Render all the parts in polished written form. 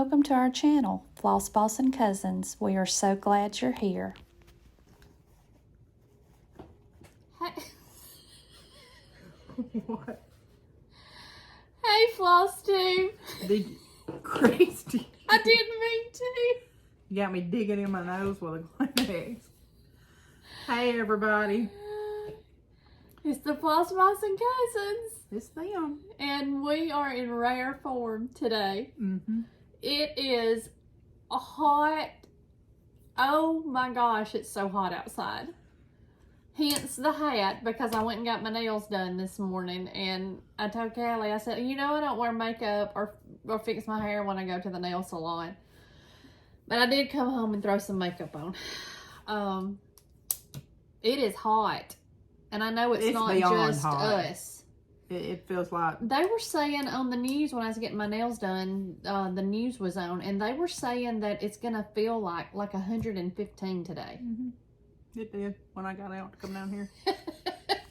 welcome to our channel, Floss, Bossin Cousins. We are so glad you're here. What? Hey, FlossTube. Did you, Christy? I didn't mean to. You got me digging in my nose with a Kleenex. Hey, everybody. It's the Floss, Bossin Cousins. It's them. And we are in rare form today. Mm-hmm. It is a hot, oh my gosh, it's so hot outside. Hence the hat, because I went and got my nails done this morning. And I told Callie, I said, you know, I don't wear makeup or fix my hair when I go to the nail salon. But I did come home and throw some makeup on. It is hot. And I know it's not just hot. us. It feels like... They were saying on the news when I was getting my nails done, the news was on, and they were saying that it's going to feel like 115 today. Mm-hmm. It did when I got out to come down here.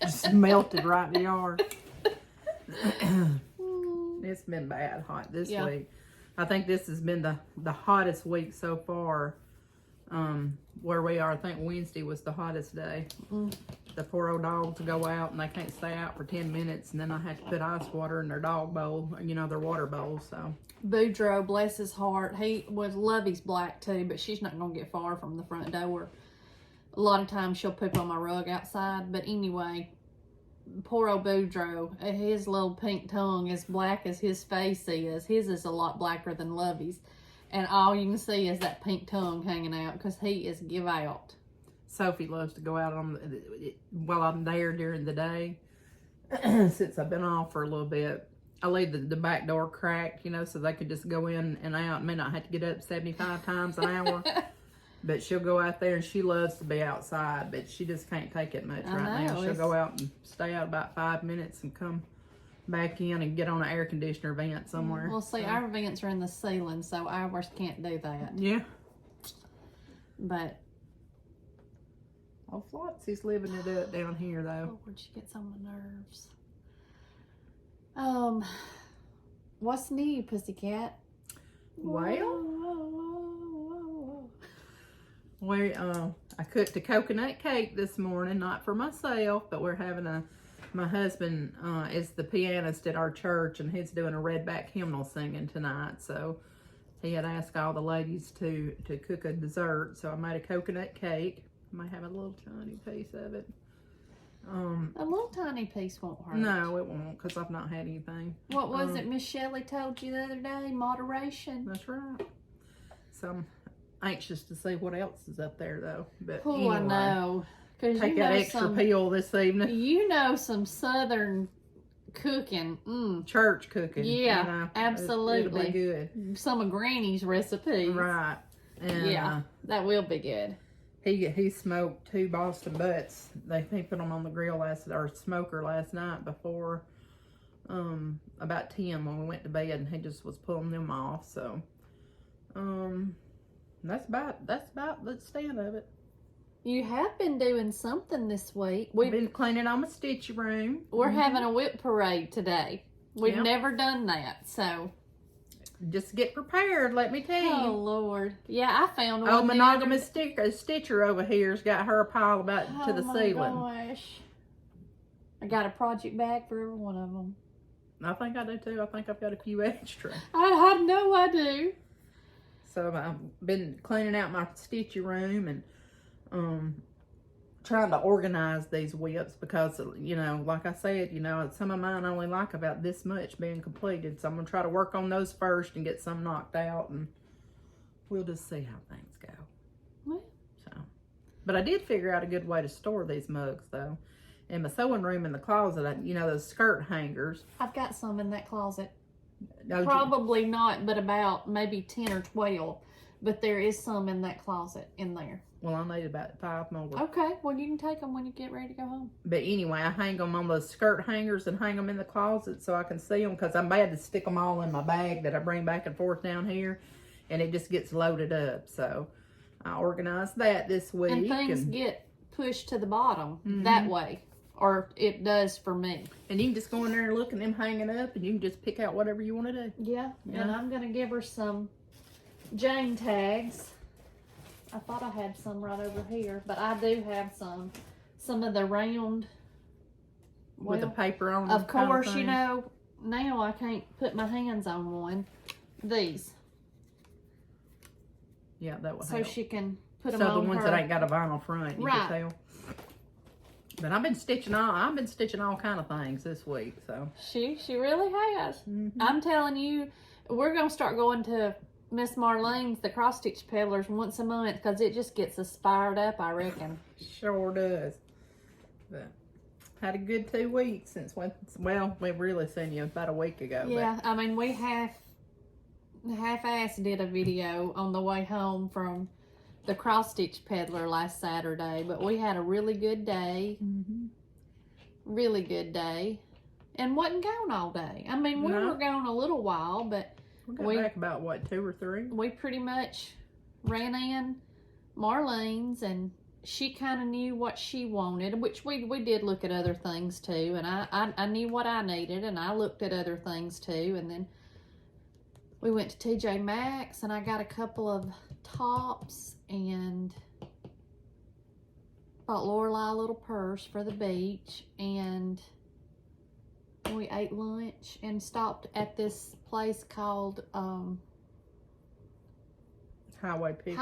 Just melted right in the yard. It's been bad hot this week. I think this has been the hottest week so far. Where we are, I think Wednesday was the hottest day. The poor old dogs go out and they can't stay out for 10 minutes, and then I have to put ice water in their dog bowl, you know, their water bowl. So Boudreaux, bless his heart, he was Lovey's black too, but she's not gonna get far from the front door. A lot of times she'll poop on my rug outside, but anyway, poor old Boudreaux, his little pink tongue as black as his face is. His is a lot blacker than Lovey's. And all you can see is that pink tongue hanging out because he is give out. Sophie loves to go out while I'm there during the day. Since I've been off for a little bit, I leave the back door cracked, you know, so they could just go in and out. May not have to get up 75 times an hour. But she'll go out there, and she loves to be outside, but she just can't take it much right now. She'll go out and stay out about 5 minutes and come back in and get on an air conditioner vent somewhere. Well, see, our vents are in the ceiling, so ours can't do that. Yeah. But oh, Flossy's living it up down here, though. Lord, she gets on my nerves. What's new, pussycat? Well, I cooked a coconut cake this morning, not for myself, but we're having my husband is the pianist at our church, and he's doing a redback hymnal singing tonight. So he had asked all the ladies to cook a dessert. So I made a coconut cake. I might have a little tiny piece of it. A little tiny piece won't hurt. No, it won't, because I've not had anything. What was it Miss Shellie told you the other day? Moderation. That's right. So I'm anxious to see what else is up there, though. But oh, anyway, I know. Take that extra peel this evening. You know some southern cooking. Church cooking. Yeah, you know, absolutely. It'll be good. Some of Granny's recipes. Right. And, yeah, that will be good. He smoked 2 Boston butts. He put them on the grill smoker last night before about 10 when we went to bed, and he just was pulling them off. So that's about the extent of it. You have been doing something this week. We've been cleaning on my Stitchy room. We're having a whip parade today. We've never done that, so just get prepared, let me tell you. Oh, Lord. Yeah, I found one. Oh, monogamous Stitcher over here's got her a pile about to the ceiling. Oh, my gosh. I got a project bag for every one of them. I think I do, too. I think I've got a few extra. I know I do. So I've been cleaning out my Stitchy room and trying to organize these whips because, you know, like I said, you know, some of mine only like about this much being completed. So I'm going to try to work on those first and get some knocked out, and we'll just see how things go. What? So, but I did figure out a good way to store these mugs, though. In my sewing room in the closet, you know, those skirt hangers. I've got some in that closet. No, probably not, but about maybe 10 or 12. But there is some in that closet in there. Well, I need about 5 more. Okay, well, you can take them when you get ready to go home. But anyway, I hang them on those skirt hangers and hang them in the closet so I can see them, because I'm bad to stick them all in my bag that I bring back and forth down here, and it just gets loaded up. So I organized that this week. And things get pushed to the bottom that way, or it does for me. And you can just go in there and look at them hanging up, and you can just pick out whatever you want to do. Yeah, and I'm going to give her some Jane tags. I thought I had some right over here, but I do have some of the round. With the paper on them. Of course, you know, now I can't put my hands on one. These. Yeah, that would so help. she can put them So on the ones her. that ain't got a vinyl front, you Right. can tell. But I've been stitching all kind of things this week, so. She really has. I'm telling you, we're gonna start going to Miss Marlene's, the cross stitch peddlers, once a month because it just gets us fired up, I reckon. Sure does. But had a good 2 weeks since when. Well, we really seen you about a week ago. Yeah, I mean we half-ass did a video on the way home from the cross stitch peddler last Saturday, but we had a really good day. Really good day. And wasn't gone all day. I mean, we were gone a little while, but we got back about what, 2 or 3? we pretty much ran in Marlene's, and she kind of knew what she wanted, which we did look at other things too, and I knew what I needed, and I looked at other things too, and then we went to TJ Maxx, and I got a couple of tops and bought Lorelai a little purse for the beach, and we ate lunch and stopped at this place called Highway Pickers.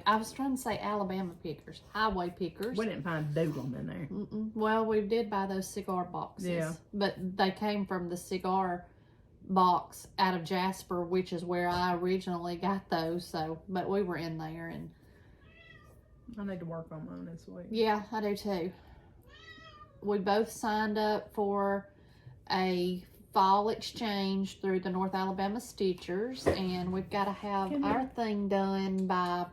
I was trying to say Alabama Pickers. Highway Pickers. We didn't find doodling in there. Well, we did buy those cigar boxes. Yeah. But they came from the cigar box out of Jasper, which is where I originally got those. So, but we were in there, and I need to work on mine this week. yeah, I do too. We both signed up for a fall exchange through the North Alabama Stitchers, and we've got to have our thing done by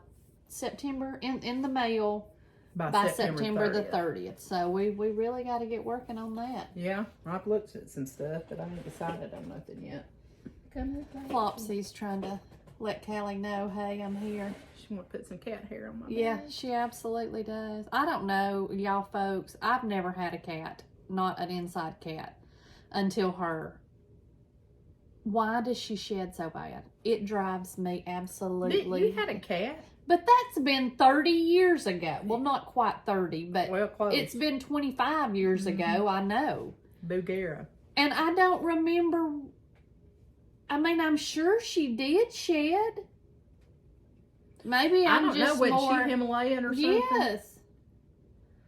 September in the mail by September the 30th. So we really got to get working on that. Yeah, I've looked at some stuff, but I haven't decided on nothing yet. Flopsy's trying to let Callie know, hey, I'm here. She want to put some cat hair on my Yeah, bed. she absolutely does. I don't know, y'all folks. I've never had a cat, not an inside cat, until her. Why does she shed so bad? It drives me absolutely. You had a cat? But that's been 30 years ago. Well, not quite 30, but Well, close. it's been 25 years ago, I know. Bugera. And I don't remember. I mean, I'm sure she did shed. Maybe I I'm don't know, just was more. she Himalayan or something? Yes.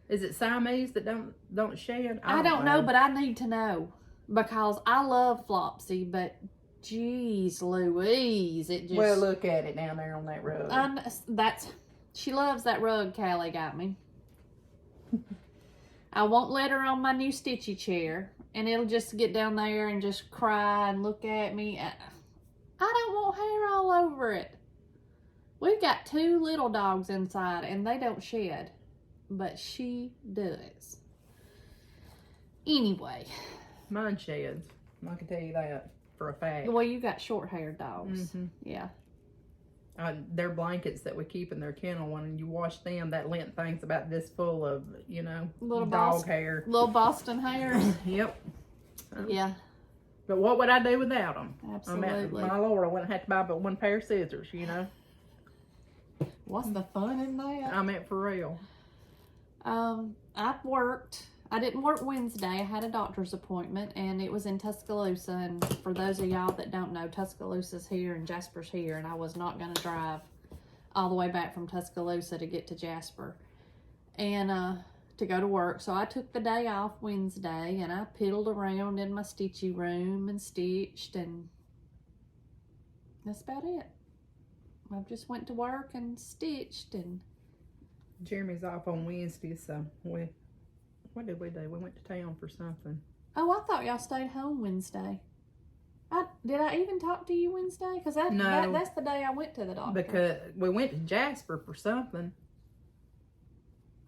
Is it Siamese that don't shed? I don't know, but I need to know. Because I love Flopsy, but geez Louise, it just... Well, look at it down there on that rug. She loves that rug Callie got me. I won't let her on my new Stitchy chair, and it'll just get down there and just cry and look at me. I don't want hair all over it. We've got 2 little dogs inside, and they don't shed, but she does. Anyway. Mine sheds. I can tell you that for a fact. Well, you got short-haired dogs. Yeah. They're blankets that we keep in their kennel. When you wash them, that lint thing's about this full of, Little dog hair. Little Boston hairs. Yep. Yeah. But what would I do without them? Absolutely. My Lord, I wouldn't have to buy but 1 pair of scissors, What's the fun in that? I meant for real. I've worked. I didn't work Wednesday. I had a doctor's appointment, and it was in Tuscaloosa. And for those of y'all that don't know, Tuscaloosa's here and Jasper's here, and I was not going to drive all the way back from Tuscaloosa to get to Jasper and to go to work. So I took the day off Wednesday, and I piddled around in my stitchy room and stitched, and that's about it. I just went to work and stitched, and Jeremy's off on Wednesday, so what did we do? We went to town for something. oh, I thought y'all stayed home Wednesday. Did I even talk to you Wednesday? Because No. that's the day I went to the doctor. Because we went to Jasper for something.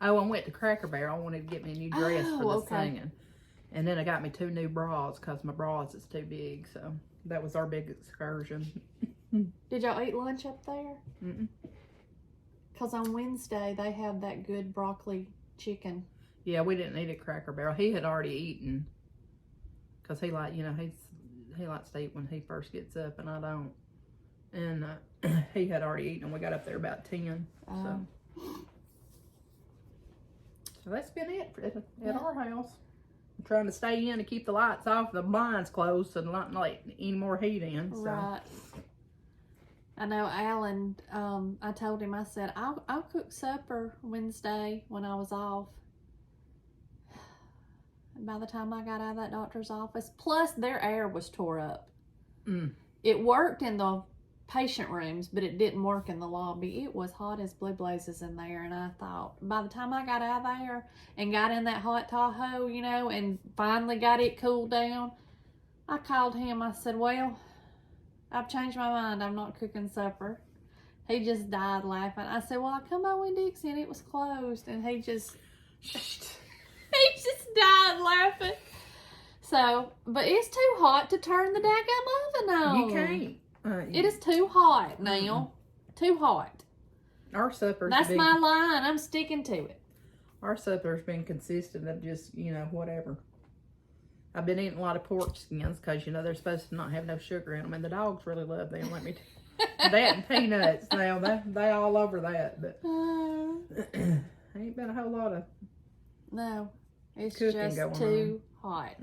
Oh, I went to Cracker Barrel. I wanted to get me a new dress for the singing. And then I got me 2 new bras because my bras is too big. So that was our big excursion. Did y'all eat lunch up there? Mm-mm. Because on Wednesday they have that good broccoli chicken. Yeah, we didn't eat at Cracker Barrel. He had already eaten. Because he likes to eat when he first gets up, and I don't. and he had already eaten, and we got up there about 10. So that's been it at our house. I'm trying to stay in to keep the lights off, the blinds closed, so not let any more heat in. So. Right. I know Alan, I told him, I said, I'll cook supper Wednesday when I was off. And by the time I got out of that doctor's office, plus their air was tore up. It worked in the patient rooms, but it didn't work in the lobby. It was hot as blue blazes in there, and I thought by the time I got out of there and got in that hot Tahoe, you know, and finally got it cooled down, I called him. I said, well, I've changed my mind. I'm not cooking supper. He just died laughing. I said, well, I come on in Dixie and it was closed, and he just died laughing. So, but it's too hot to turn the daggum oven on. You can't. It is too hot now. Too hot. Our supper's That's my line. I'm sticking to it. Our supper's been consistent of just, you know, whatever. I've been eating a lot of pork skins because, you know, they're supposed to not have no sugar in them. And the dogs really love them, let me tell you. That and peanuts now. They all over that. But ain't been a whole lot of no. It's cooking just going too hot.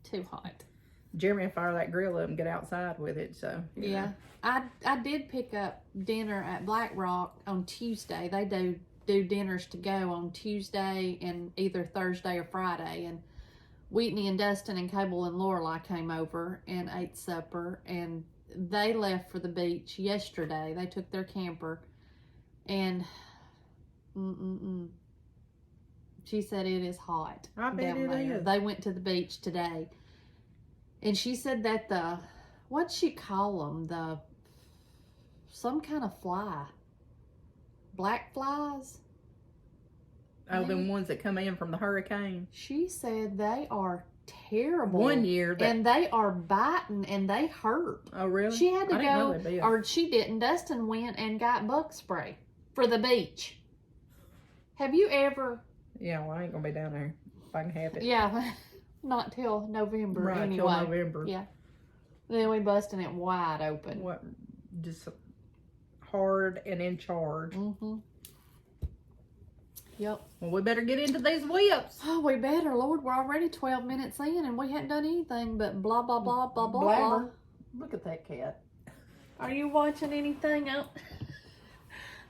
Too hot. Jeremy will fire that grill up and get outside with it. So yeah. I did pick up dinner at Black Rock on Tuesday. They do dinners to go on Tuesday and either Thursday or Friday. And Whitney and Dustin and Cable and Lorelai came over and ate supper, and they left for the beach yesterday. They took their camper, and she said it is hot. I bet down it there. is. They went to the beach today, and she said that what'd she call them? Some kind of fly. Black flies? Oh, them ones that come in from the hurricane. She said they are terrible. One year. And they are biting and they hurt. Oh, really? She had to I didn't know they did. or she didn't. Dustin went and got bug spray for the beach. Have you ever? Yeah, well, I ain't going to be down there if I can have it. Yeah, not till November Right, anyway. till November. Yeah. Then we busting it wide open. What? Just hard and in charge. Yep. Well, we better get into these whips. Oh, we better. Lord, we're already 12 minutes in and we hadn't done anything but blah, blah, blah, blah, blah, blah. Look at that cat. Are you watching anything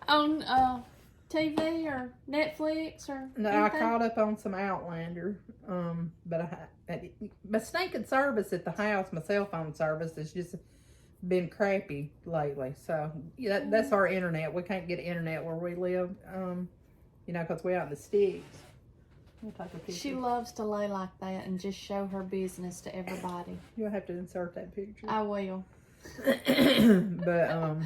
on TV or Netflix or No, anything? I caught up on some Outlander, but my stinking service at the house, my cell phone service, has just been crappy lately. So yeah, that's our internet. We can't get internet where we live, you know, because we're out in the sticks. We'll take a picture. She loves to lay like that and just show her business to everybody. You'll have to insert that picture. I will. But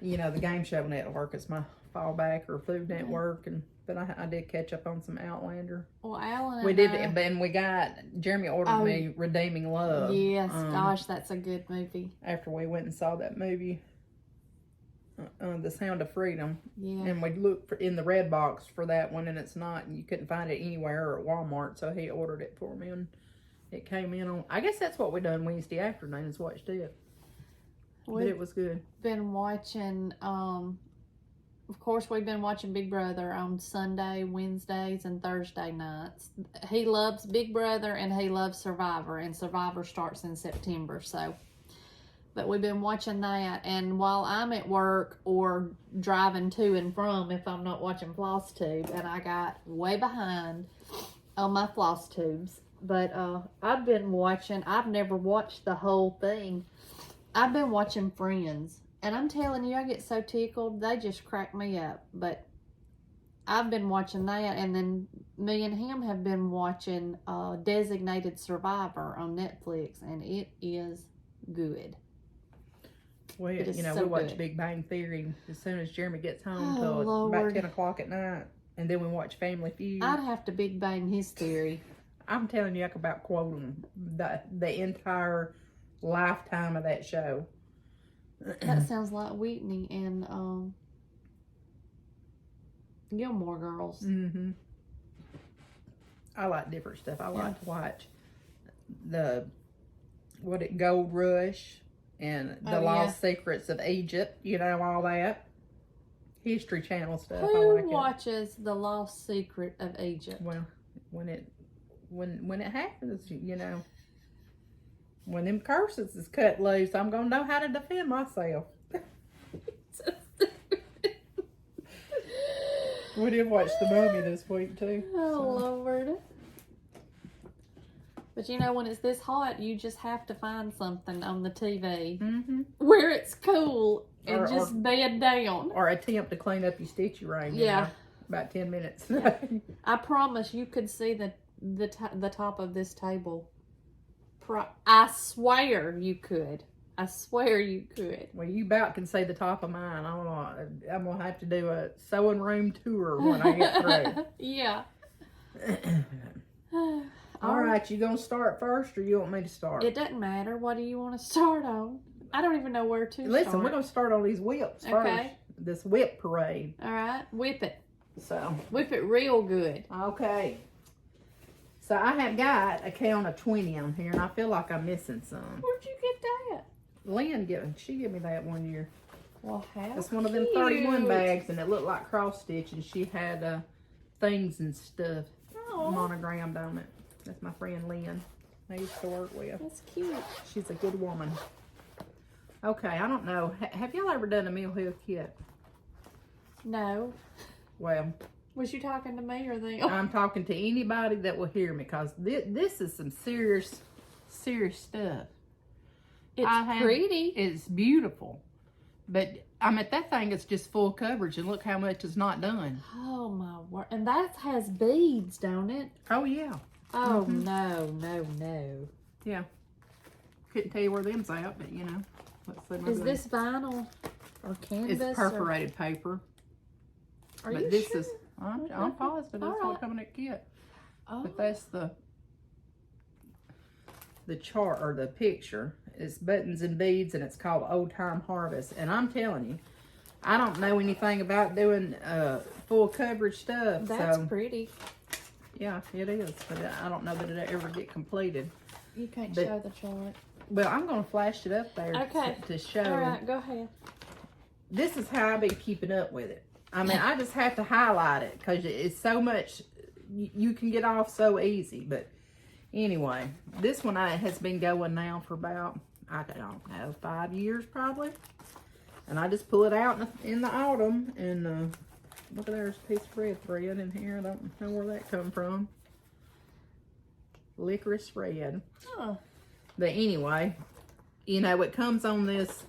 you know, the Game Show Network is my fallback, or Food Network, but I did catch up on some Outlander. Well, Alan, We did, and we got Jeremy ordered me Redeeming Love. Yes, gosh, that's a good movie. After we went and saw that movie, The Sound of Freedom, Yeah. and we looked in the red box for that one, and it's not, and you couldn't find it anywhere or at Walmart, so he ordered it for me, and it came in on. I guess that's what we done Wednesday afternoon, is watched it. But it was good. Been watching, of course, we've been watching Big Brother on Sunday, Wednesdays, and Thursday nights. He loves Big Brother and he loves Survivor, and Survivor starts in September, so. But we've been watching that, and while I'm at work or driving to and from, if I'm not watching FlossTube, and I got way behind on my FlossTubes. But I've been watching, I've never watched the whole thing. I've been watching Friends, and I'm telling you, I get so tickled. They just crack me up. But I've been watching that, and then me and him have been watching Designated Survivor on Netflix, and it is good. Well, It is you know, so we watch good. Big Bang Theory as soon as Jeremy gets home Oh, till Lord. about 10 o'clock at night. And then we watch Family Feud. I'd have to Big Bang his theory. I'm telling you, I could about quote him the entire lifetime of that show. That sounds like Whitney and Gilmore Girls. Mm-hmm. I like different stuff. I like to watch Gold Rush and the Lost Secrets of Egypt, you know, all that. History Channel stuff. Who watches The Lost Secret of Egypt? Well, when it happens, you know, when them curses is cut loose, I'm gonna know how to defend myself. We did watch The Mummy this week too. Oh Lord. But you know, when it's this hot, you just have to find something on the TV where it's cool and just bed down. Or attempt to clean up your Stitchy ring. Yeah. You know, about 10 minutes. I promise you could see the top of this table. I swear you could. I swear you could. Well, you about can see the top of mine. I'm going to have to do a sewing room tour when I get through. Yeah. All right, you going to start first or you want me to start? It doesn't matter. What do you want to start on? I don't even know where to start. Listen, we're going to start on these whips first. Okay. This whip parade. All right. Whip it. So. Whip it real good. Okay. So I have got a count of 20 on here, and I feel like I'm missing some. Where'd you get that? Lynn she gave me that one year. Well, how It's one of them 31 bags, and it looked like cross stitch, and she had things and stuff monogrammed on it. That's my friend Lynn. I used to work with. That's cute. She's a good woman. Okay, I don't know. Have y'all ever done a Mill Hill kit? No. Well, Was you talking to me or them? I'm talking to anybody that will hear me, because this is some serious stuff. It's pretty. It's beautiful. But, I mean, that thing is just full coverage, and look how much is not done. Oh, my word. And that has beads, don't it? Oh, yeah. Oh, no. Yeah. Couldn't tell you where them's at, but, you know. Let's see my Is good. this vinyl or canvas? It's perforated paper. Are But you this sure? is, I'm positive that's what coming at kit. Oh. But that's the chart or the picture. It's buttons and beads, and it's called Old Time Harvest. And I'm telling you, I don't know anything about doing full coverage stuff. That's so, pretty. Yeah, it is. But I don't know that it'll ever get completed. You can't show the chart. Well, I'm going to flash it up there to show. All right, go ahead. This is how I've been keeping up with it. I mean, I just have to highlight it because it's so much, you can get off so easy. But anyway, this one has been going now for about, I don't know, 5 years probably. And I just pull it out in the autumn. And look, there's a piece of red thread in here. I don't know where that come from. Licorice red. Oh. But anyway, you know, it comes on this.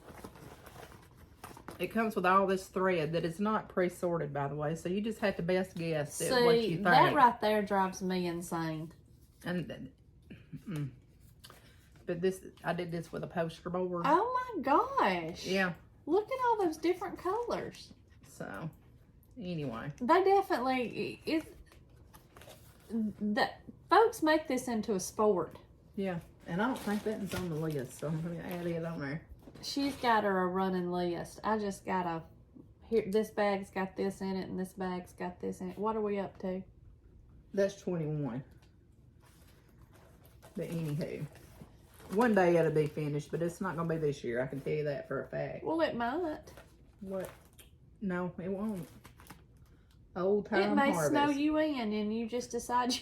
It comes with all this thread that is not pre-sorted, by the way. So you just have to best guess at what you think. That right there drives me insane. And but this, I did this with a poster board. Oh my gosh. Yeah. Look at all those different colors. So, anyway. They definitely that folks make this into a sport. Yeah. And I don't think that is on the list, so I'm going to add it on there. She's got her a running list. I just got here. This bag's got this in it, and this bag's got this in it. What are we up to? That's 21. But anywho, one day it'll be finished, but it's not going to be this year. I can tell you that for a fact. Well, it might. What? No, it won't. Old Time It may Harvest. snow you in, and you just decide.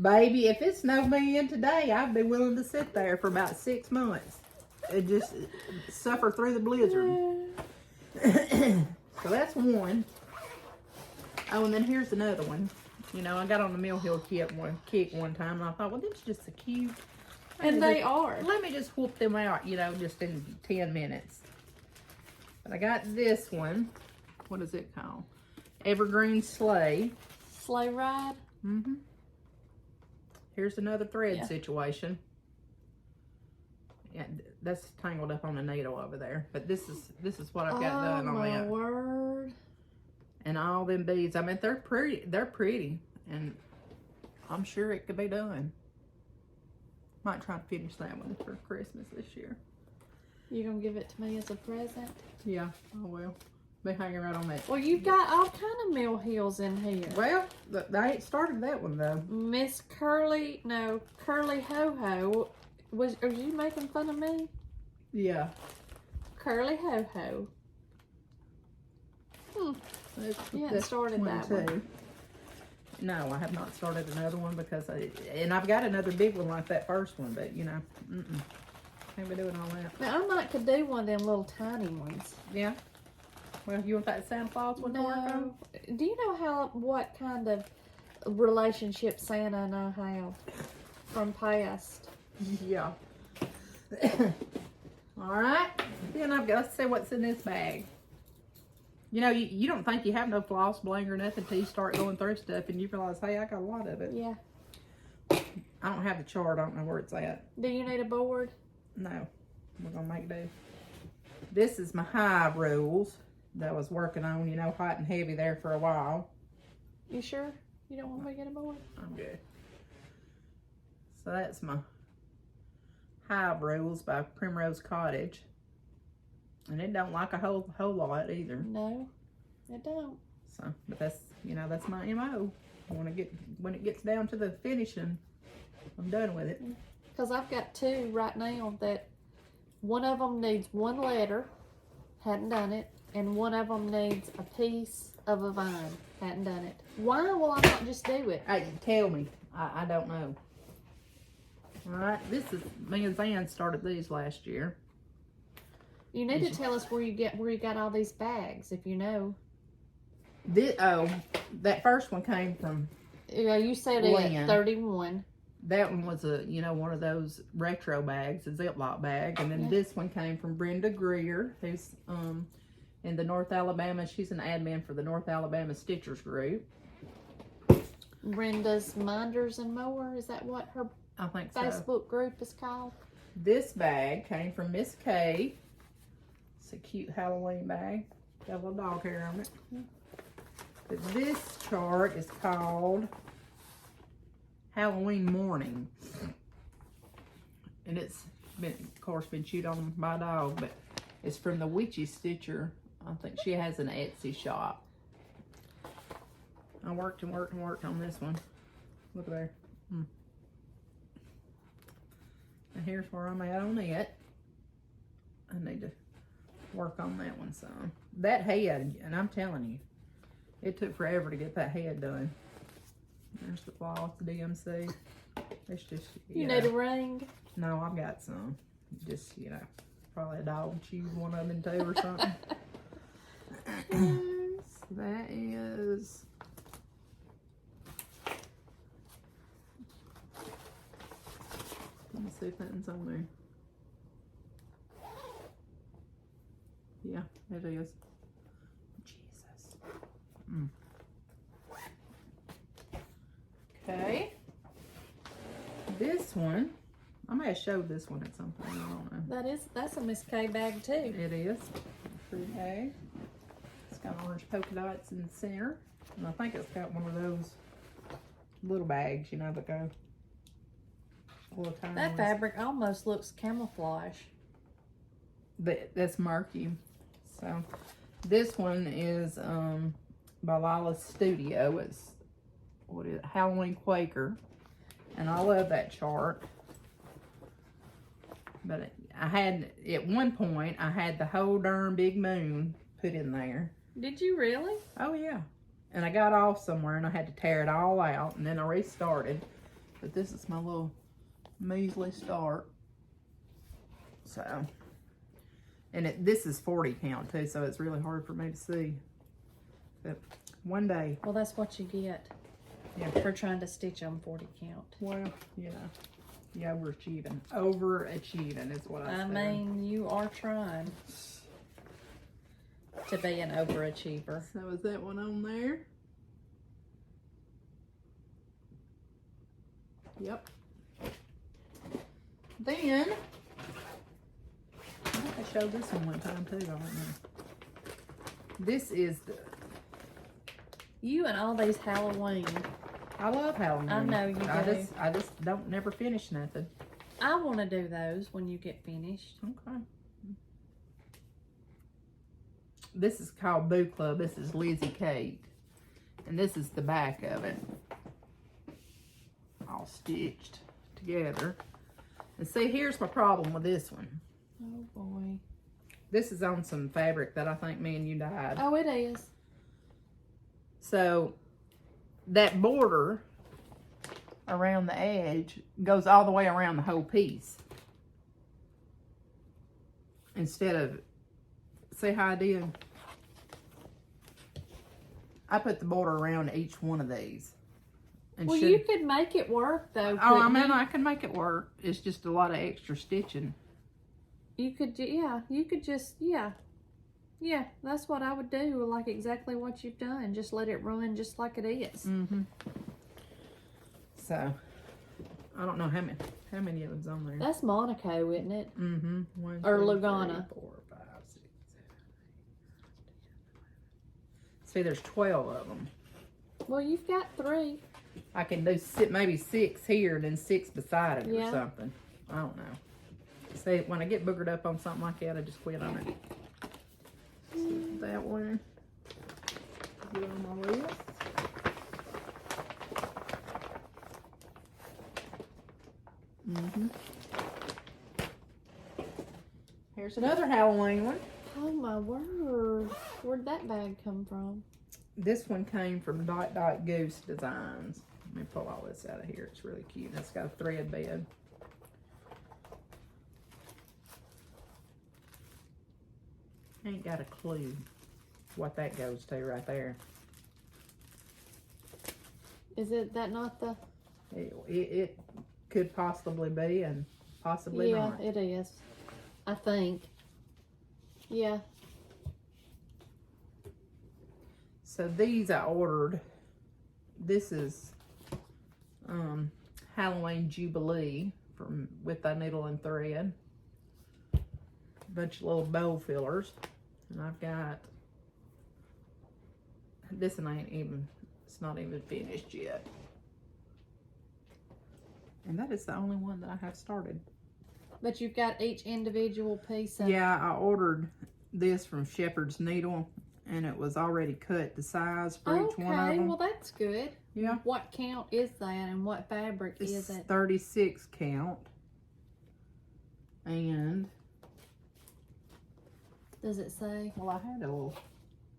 Baby, if it snowed me in today, I'd be willing to sit there for about 6 months. It just suffer through the blizzard. So that's one. Oh, and then here's another one. You know, I got on the Mill Hill kick one time, and I thought, well, this is just so cute. And they are. Let me just whoop them out, you know, just in 10 minutes. But I got this one. What is it called? Evergreen Sleigh. Sleigh ride? Mm-hmm. Here's another thread situation. Yeah, that's tangled up on the needle over there. But this is what I've got done on that. Oh my word! And all them beads. I mean, they're pretty. They're pretty, and I'm sure it could be done. Might try to finish that one for Christmas this year. You gonna give it to me as a present? Yeah, I will. Be hanging right on that. Well, you've got all kind of Mill Hills in here. Well, they ain't started that one though. Miss Curly Ho Ho. Was you making fun of me? Yeah. Curly Ho Ho. Let's put You hadn't this started that one. too. No, I have not started another one because and I've got another big one like that first one, but you know, can't be doing all that. Now, I might could do one of them little tiny ones. Yeah. Well, you want that Santa Claus one to work on? Do you know what kind of relationship Santa and I have from past? Yeah. All right. Then let's see what's in this bag. You know, you don't think you have no floss bling or nothing till you start going through stuff and you realize, hey, I got a lot of it. Yeah. I don't have the chart. I don't know where it's at. Do you need a board? No. We're going to make do. This is my hive rules that I was working on, you know, hot and heavy there for a while. You sure? You don't want me to get a board? I'm good. So that's my hive rules by Primrose Cottage. And it don't like a whole lot either. No, it don't. So, but that's, you know, that's my MO. When it gets down to the finishing, I'm done with it. Because I've got two right now that one of them needs one letter, hadn't done it, and one of them needs a piece of a vine, hadn't done it. Why will I not just do it? Hey, tell me. I don't know. All right, this is, me and Zan started these last year. You need to tell us where you got all these bags, if you know. That first one came from, Yeah, you said it at 31. that one was one of those retro bags, a Ziploc bag. And then this one came from Brenda Greer, who's in the North Alabama. She's an admin for the North Alabama Stitchers group. Brenda's Minders and More, is that what her I think so. Facebook group is called? This bag came from Miss K. It's a cute Halloween bag. Got a little dog hair on it. But this chart is called Halloween Morning. And it's been, of course, been chewed on by a dog, but it's from the Witchy Stitcher. I think she has an Etsy shop. I worked and worked and worked on this one. Look there. And here's where I'm at on it. I need to work on that one some. That head, and I'm telling you, it took forever to get that head done. There's the Floss, the DMC. It's just, You need a ring? No, I've got some. Just, probably a dog chewed one of them too or something. So that is... Let me see if that one's on there. Yeah, it is. Jesus. Okay. This one, I may have showed this one at some point. I don't know. That's a Miss K bag too. It is. Fruit bag. It's got orange polka dots in the center. And I think it's got one of those little bags, that go. That fabric almost looks camouflage. That's murky. So this one is by Lila's Studio. It's Halloween Quaker, and I love that chart. But I had at one point I had the whole darn big moon put in there. Did you really? Oh yeah. And I got off somewhere and I had to tear it all out, and then I restarted. But this is my little measly start. So, and this is 40 count too, so it's really hard for me to see. But one day. Well, that's what you get. Yeah. For trying to stitch on 40 count. Well, yeah, overachieving. Overachieving is what I say. I mean, you are trying to be an overachiever. So is that one on there? Yep. Then, I think I showed this one time too, I don't know. This is You and all these Halloween. I love Halloween. I know you do. I just don't never finish nothing. I want to do those when you get finished. Okay. This is called Boo Club. This is Lizzie Kate. And this is the back of it. All stitched together. And see, here's my problem with this one. Oh boy. This is on some fabric that I think me and you dyed. Oh, it is. So that border around the edge goes all the way around the whole piece. Instead of, see how I did? I put the border around each one of these. And Well, you could make it work though. Oh, I couldn't mean, you? I can make it work. It's just a lot of extra stitching. You could, yeah, you could just, yeah. Yeah, that's what I would do, like exactly what you've done. Just let it run just like it is. Mm-hmm. So, I don't know how many of them's on there. That's Monaco, isn't it? Mm-hmm. One, Or two, Lugana. 3, 4, 5, 6, 7, 8, 9, 10. See, there's 12 of them. Well, you've got 3. I can do maybe 6 here and then 6 beside it Yeah. or something. I don't know. See, when I get boogered up on something like that, I just quit on it. So that one. Get on my list. Mm-hmm. Here's another Halloween one. Oh my word. Where'd that bag come from? This one came from Dot Goose Designs. Let me pull all this out of here. It's really cute. It's got a thread bed. Ain't got a clue what that goes to right there. Is it that not the... It could possibly be and possibly not. Yeah, it is. I think. Yeah. So these I ordered. This is Halloween Jubilee with that needle and thread. A bunch of little bow fillers. And I've got, this one it's not even finished yet. And that is the only one that I have started. But you've got each individual piece of... Yeah, I ordered this from Shepherd's Needle, and it was already cut to size for each one of Okay, them. well that's good. Yeah. What count is that and what fabric It's is it? 36 count. And, Does it say? well, I had a little,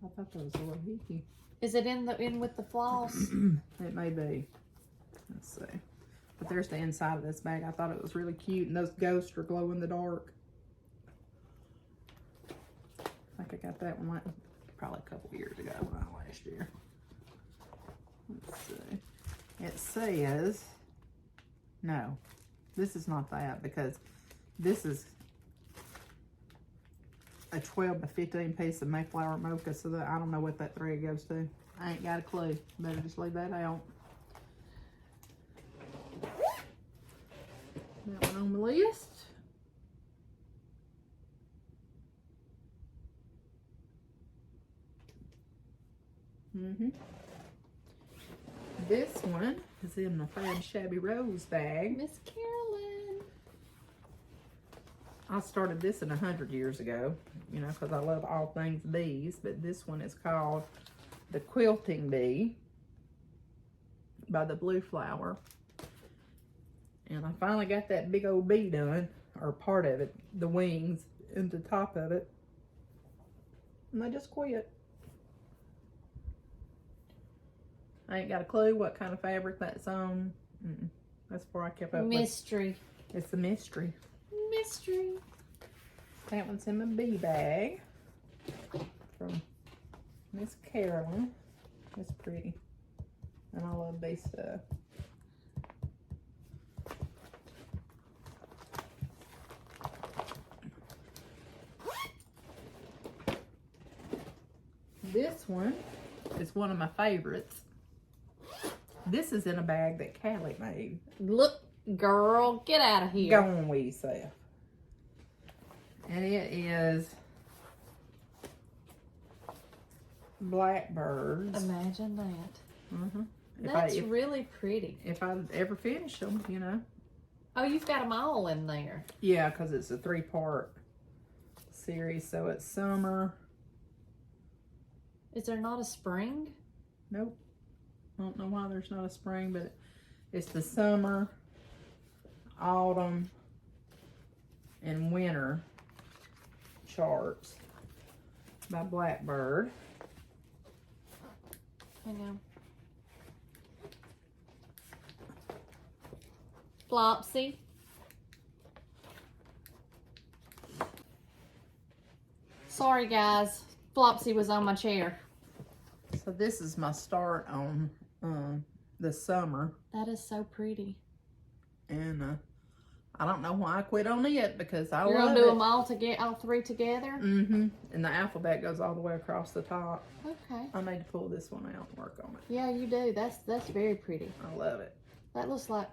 I thought that was a little hickey. Is it in with the floss? It may be. Let's see. But there's the inside of this bag. I thought it was really cute, and those ghosts are glow in the dark. I think I got that one probably a couple years ago, not last year. Let's see. It says, no, this is not that, because this is a 12 by 15 piece of Mayflower Mocha, so that I don't know what that thread goes to. I ain't got a clue. Better just leave that out. That one on the list. This one is in my Fab Shabby Rose bag. Miss Carolyn. I started this 100 years ago, you know, because I love all things bees. But this one is called the Quilting Bee by the Blue Flower. And I finally got that big old bee done, or part of it, the wings and the top of it. And I just quit. I ain't got a clue what kind of fabric that's on. That's before I kept up Mystery. with. It's a mystery. Mystery. That one's in my bee bag from Miss Carolyn. It's pretty. And I love bee stuff. This one is one of my favorites. This is in a bag that Callie made. Look, girl, get out of here. Go on with yourself. And it is blackbirds. Imagine that. If really pretty. If I ever finish them, you know. Oh, you've got them all in there. Yeah, because it's a 3-part series. So it's summer. Is there not a spring? Nope. I don't know why there's not a spring, but it's the summer, autumn, and winter charts by Blackbird. Hang on. Flopsy. Sorry guys, Flopsy was on my chair. So this is my start on the summer. That is so pretty. And I don't know why I quit on it because I You're love gonna do it. them all three together? Mm-hmm. And the alphabet goes all the way across the top. Okay. I need to pull this one out and work on it. Yeah, you do. That's very pretty. I love it. That looks like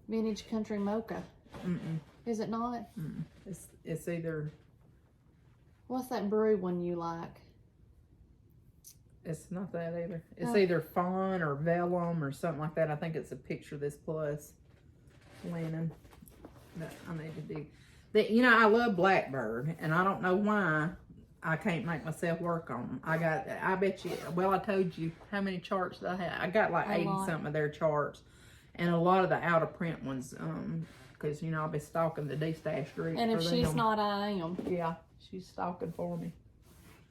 vintage country mocha. Mm-mm. Is it not? Mm-mm. It's either... What's that brew one you like? It's not that either. It's Oh. either fawn or vellum or something like that. I think it's a Picture This Plus linen that I need to do. You know, I love Blackbird, and I don't know why I can't make myself work on them. I bet you, well, I told you how many charts that I had. I got like 80 something of their charts, and a lot of the out of print ones, because, you know, I've been stalking the D-Stash group. And if for she's them. not, I am. Yeah, she's stalking for me.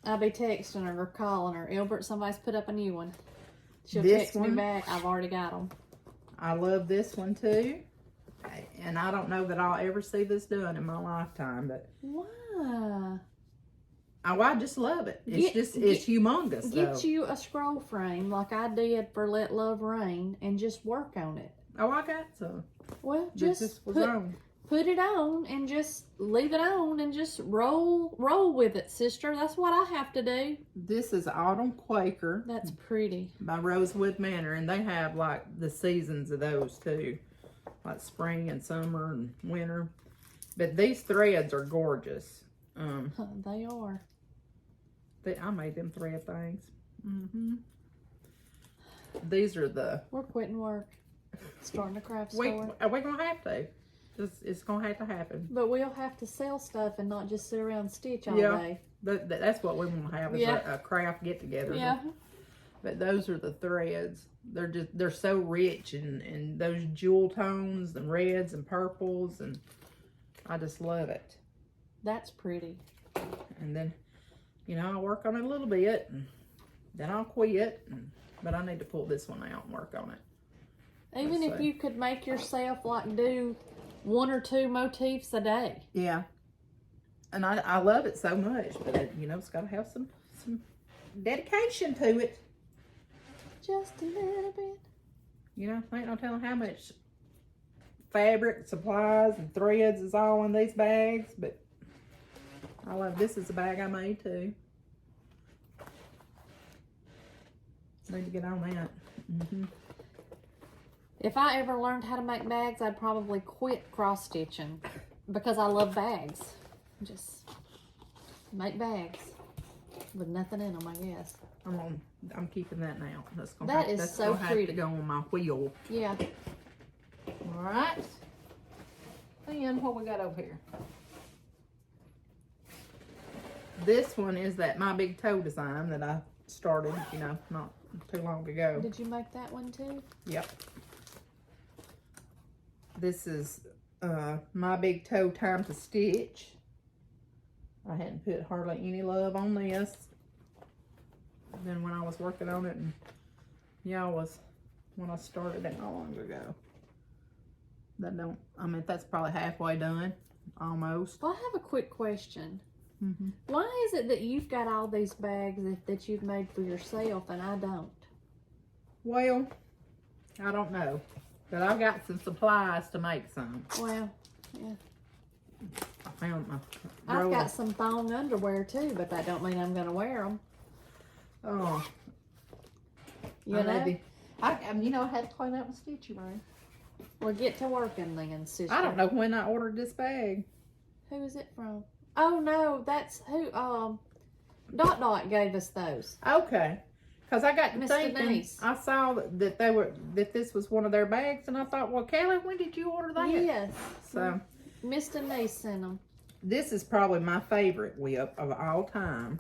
I'll be texting her or calling her. Albert, somebody's put up a new one. She'll This text me one? back. I've already got them. I love this one too. And I don't know that I'll ever see this done in my lifetime, but Why? I just love it. It's humongous. Get though. you a scroll frame like I did for Let Love Rain and just work on it. Oh, I got some. Well, This just was put, on. put it on and just leave it on and just roll with it, sister. That's what I have to do. This is Autumn Quaker That's pretty. by Rosewood Manor, and they have like the seasons of those too, like spring and summer and winter. But these threads are gorgeous. They are. I made them thread things. These are the. We're quitting work. Starting a craft We're store. gonna have to. It's gonna have to happen. But we'll have to sell stuff and not just sit around and stitch all Yeah. day. That's what we want to have is Yeah. a craft get together. Yeah. But those are the threads. They're so rich and those jewel tones and reds and purples, and I just love it. That's pretty. And then, you know, I'll work on it a little bit, and then I'll quit. But I need to pull this one out and work on it. Even Let's if see. you could make yourself like do 1 or 2 motifs a day. Yeah. And I love it so much, but it, you know, it's got to have some dedication to it. Just a little bit. You know, I ain't no telling how much fabric, supplies, and threads is all in these bags, but I love this is a bag I made too. Need to get on that. If I ever learned how to make bags, I'd probably quit cross stitching because I love bags. Just make bags with nothing in them, I guess. I'm keeping that now. That's So gonna have pretty. to go on my wheel. Yeah. All right. And what we got over here? This one is that My Big Toe design that I started, you know, not too long ago. Did you make that one too? Yep. This is My Big Toe Time to Stitch. I hadn't put hardly any love on this. Then when I was working on it, and yeah, when I started it not long ago. That's probably halfway done, almost. Well, I have a quick question. Mm-hmm. Why is it that you've got all these bags that you've made for yourself and I don't? Well, I don't know, but I've got some supplies to make some. Well, yeah. I found my I've roll got of- some thong underwear too, but that don't mean I'm going to wear them. Oh, You I know? maybe- I had to clean out my stitchy room. Well, get to working then, sister. I don't know when I ordered this bag. Who is it from? Oh, no, that's who, Dot gave us those. Okay, because I got to Miss thinking, Denise. I saw that this was one of their bags, and I thought, well, Callie, when did you order that? Yes. So Miss Denise sent them. this is probably my favorite whip of all time.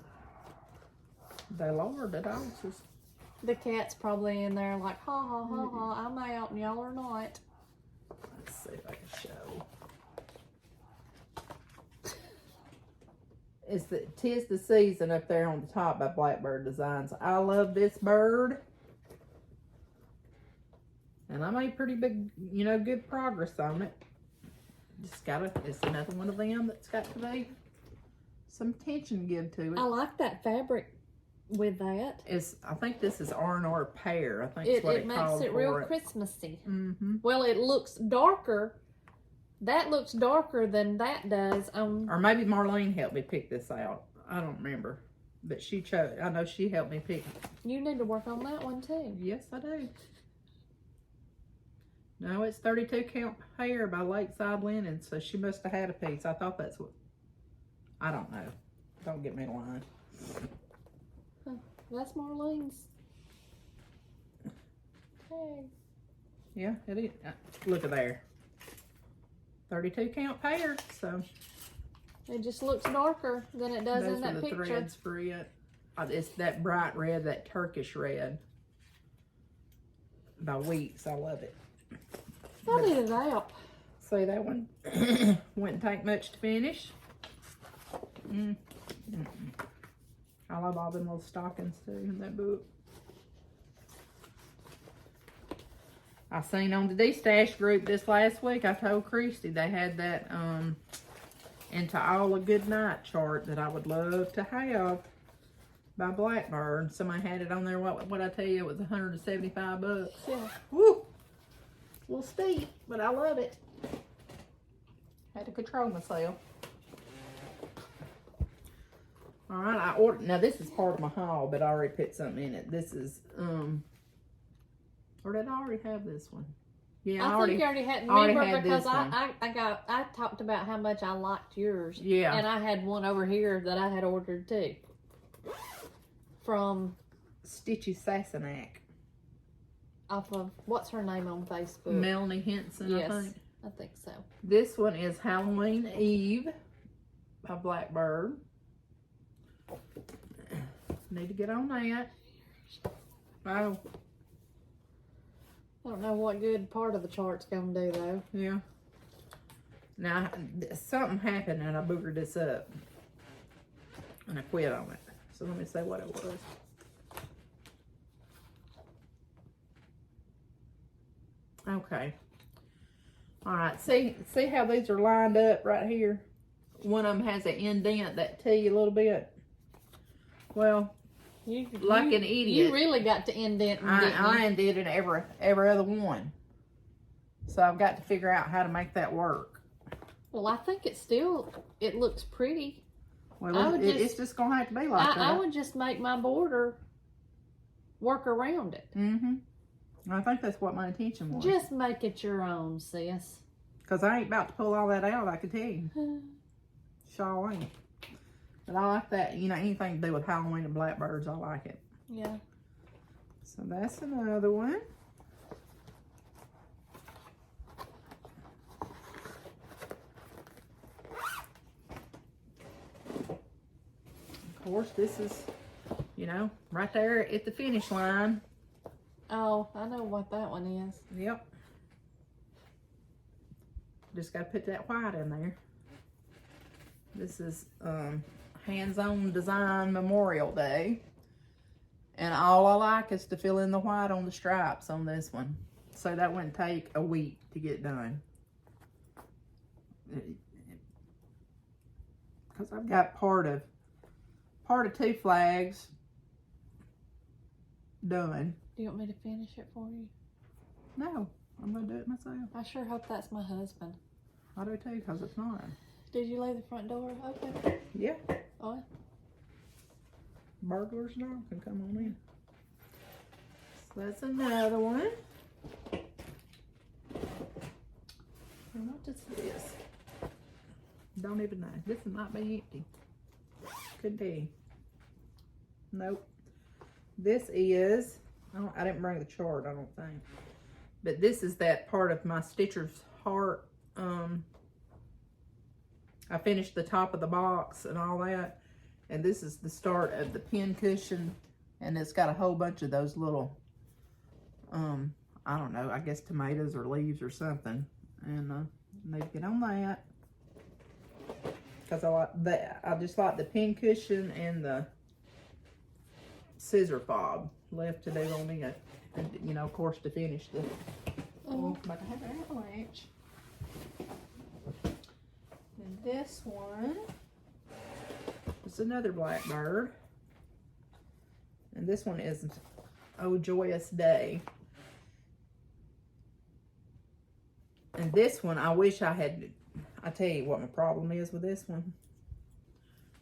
They lowered the dogs. The cat's probably in there like, ha, ha, ha, ha, I'm out and y'all are not. Let's see if I can show. It's the "'Tis the Season" up there on the top by Blackbird Designs. I love this bird. And I made pretty big, you know, good progress on it. Just gotta, it's another one of them that's got to be some attention give to it. I like that fabric with that. I think this is R&R pear. I think it's what it makes it real Christmassy. Mm-hmm. Well, it looks darker. That looks darker than that does. Or maybe Marlene helped me pick this out. I don't remember. But she chose, I know she helped me pick it. You need to work on that one too. Yes, I do. No, it's 32 count hair by Lakeside Linen, so she must have had a piece. I thought that's what, I don't know. Don't get me in line. Huh, that's Marlene's. Hey. Yeah, it is. Look at there. 32 count pair, so. It just looks darker than it does in that the picture. threads for it. It's that bright red, that Turkish red. By Weeks, I love it. I need it out. See, that one wouldn't take much to finish. I love all them little stockings too in that book. I seen on the D-Stash group this last week, I told Christy they had that Into All a Good Night chart that I would love to have by Blackbird. Somebody had it on there. What I tell you, it was $175. Yeah. Woo! A little steep, but I love it. Had to control myself. All right, I ordered. Now this is part of my haul, but I already put something in it. This is or did I already have this one? Yeah, I think you already had. Remember, because I talked about how much I liked yours. Yeah. And I had one over here that I had ordered too. From Stitchy Sassenach. Off of, what's her name on Facebook? Melanie Henson, yes, I think. I think so. This one is Halloween Eve by Blackbird. Need to get on that. Oh. I don't know what good part of the chart's gonna do though. Yeah. Now, something happened and I boogered this up. And I quit on it. So let me say what it was. Okay. Alright, see how these are lined up right here? One of them has an indent, that T a little bit. Well, like an idiot. You really got to indent them, didn't you? I indented every other one. So I've got to figure out how to make that work. Well, I think it looks pretty. Well, it's just going to have to be like that. I would just make my border work around it. Mm-hmm. I think that's what my intention was. Just make it your own, sis. Because I ain't about to pull all that out, I can tell you. Sure ain't. But I like that, you know, anything to do with Halloween and Blackbirds, I like it. Yeah. So that's another one. Of course, this is, you know, right there at the finish line. Oh, I know what that one is. Yep. Just got to put that white in there. This is Hands-On Design Memorial Day. And all I like is to fill in the white on the stripes on this one. So that wouldn't take a week to get done. Because I've got part of 2 flags done. Do you want me to finish it for you? No, I'm going to do it myself. I sure hope that's my husband. I do too, because it's mine. Did you leave the front door open? Yeah. Oh. Burglars and all can come on in. So that's another one. And what is this? Don't even know. This might be empty. Could be. Nope. This is, I didn't bring the chart, I don't think. But this is that part of my Stitcher's Heart. I finished the top of the box and all that. And this is the start of the pin cushion. And it's got a whole bunch of those little, I don't know, I guess tomatoes or leaves or something. And I need to get on that. because I like that. I just like the pin cushion and the scissor fob left to do on it. And, you know, of course, to finish the... Oh, but I have an avalanche. And this one is another blackbird. And this one is Oh Joyous Day. And this one, I wish I had... I tell you what my problem is with this one.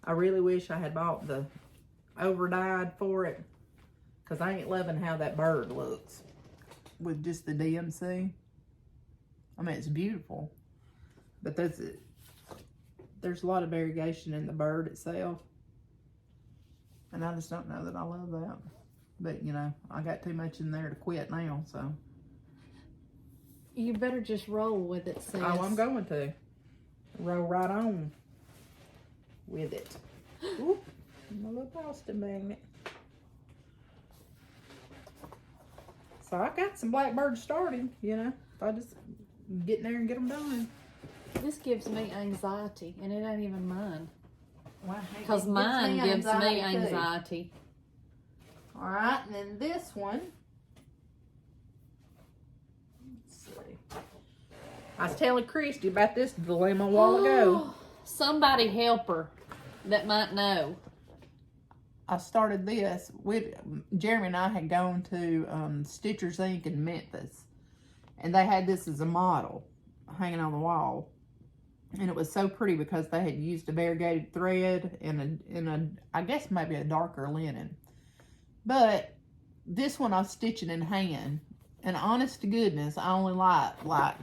I really wish I had bought the over-dyed for it. Because I ain't loving how that bird looks with just the DMC. I mean, it's beautiful. But there's a lot of variegation in the bird itself. And I just don't know that I love that. But, you know, I got too much in there to quit now, so. You better just roll with it, sis. Oh, I'm going to. Roll right on with it. Oop, my little Boston magnet. So I got some blackbirds started, you know. If I just get in there and get them done. This gives me anxiety, and it ain't even mine. Because mine gives me anxiety. Alright, and then this one. Let's see. I was telling Christy about this dilemma a while ago. Somebody help her that might know. I started this with Jeremy and I had gone to Stitchers Inc. in Memphis, and they had this as a model hanging on the wall, and it was so pretty because they had used a variegated thread and a I guess maybe a darker linen. But this one I was stitching in hand, and honest to goodness, I only like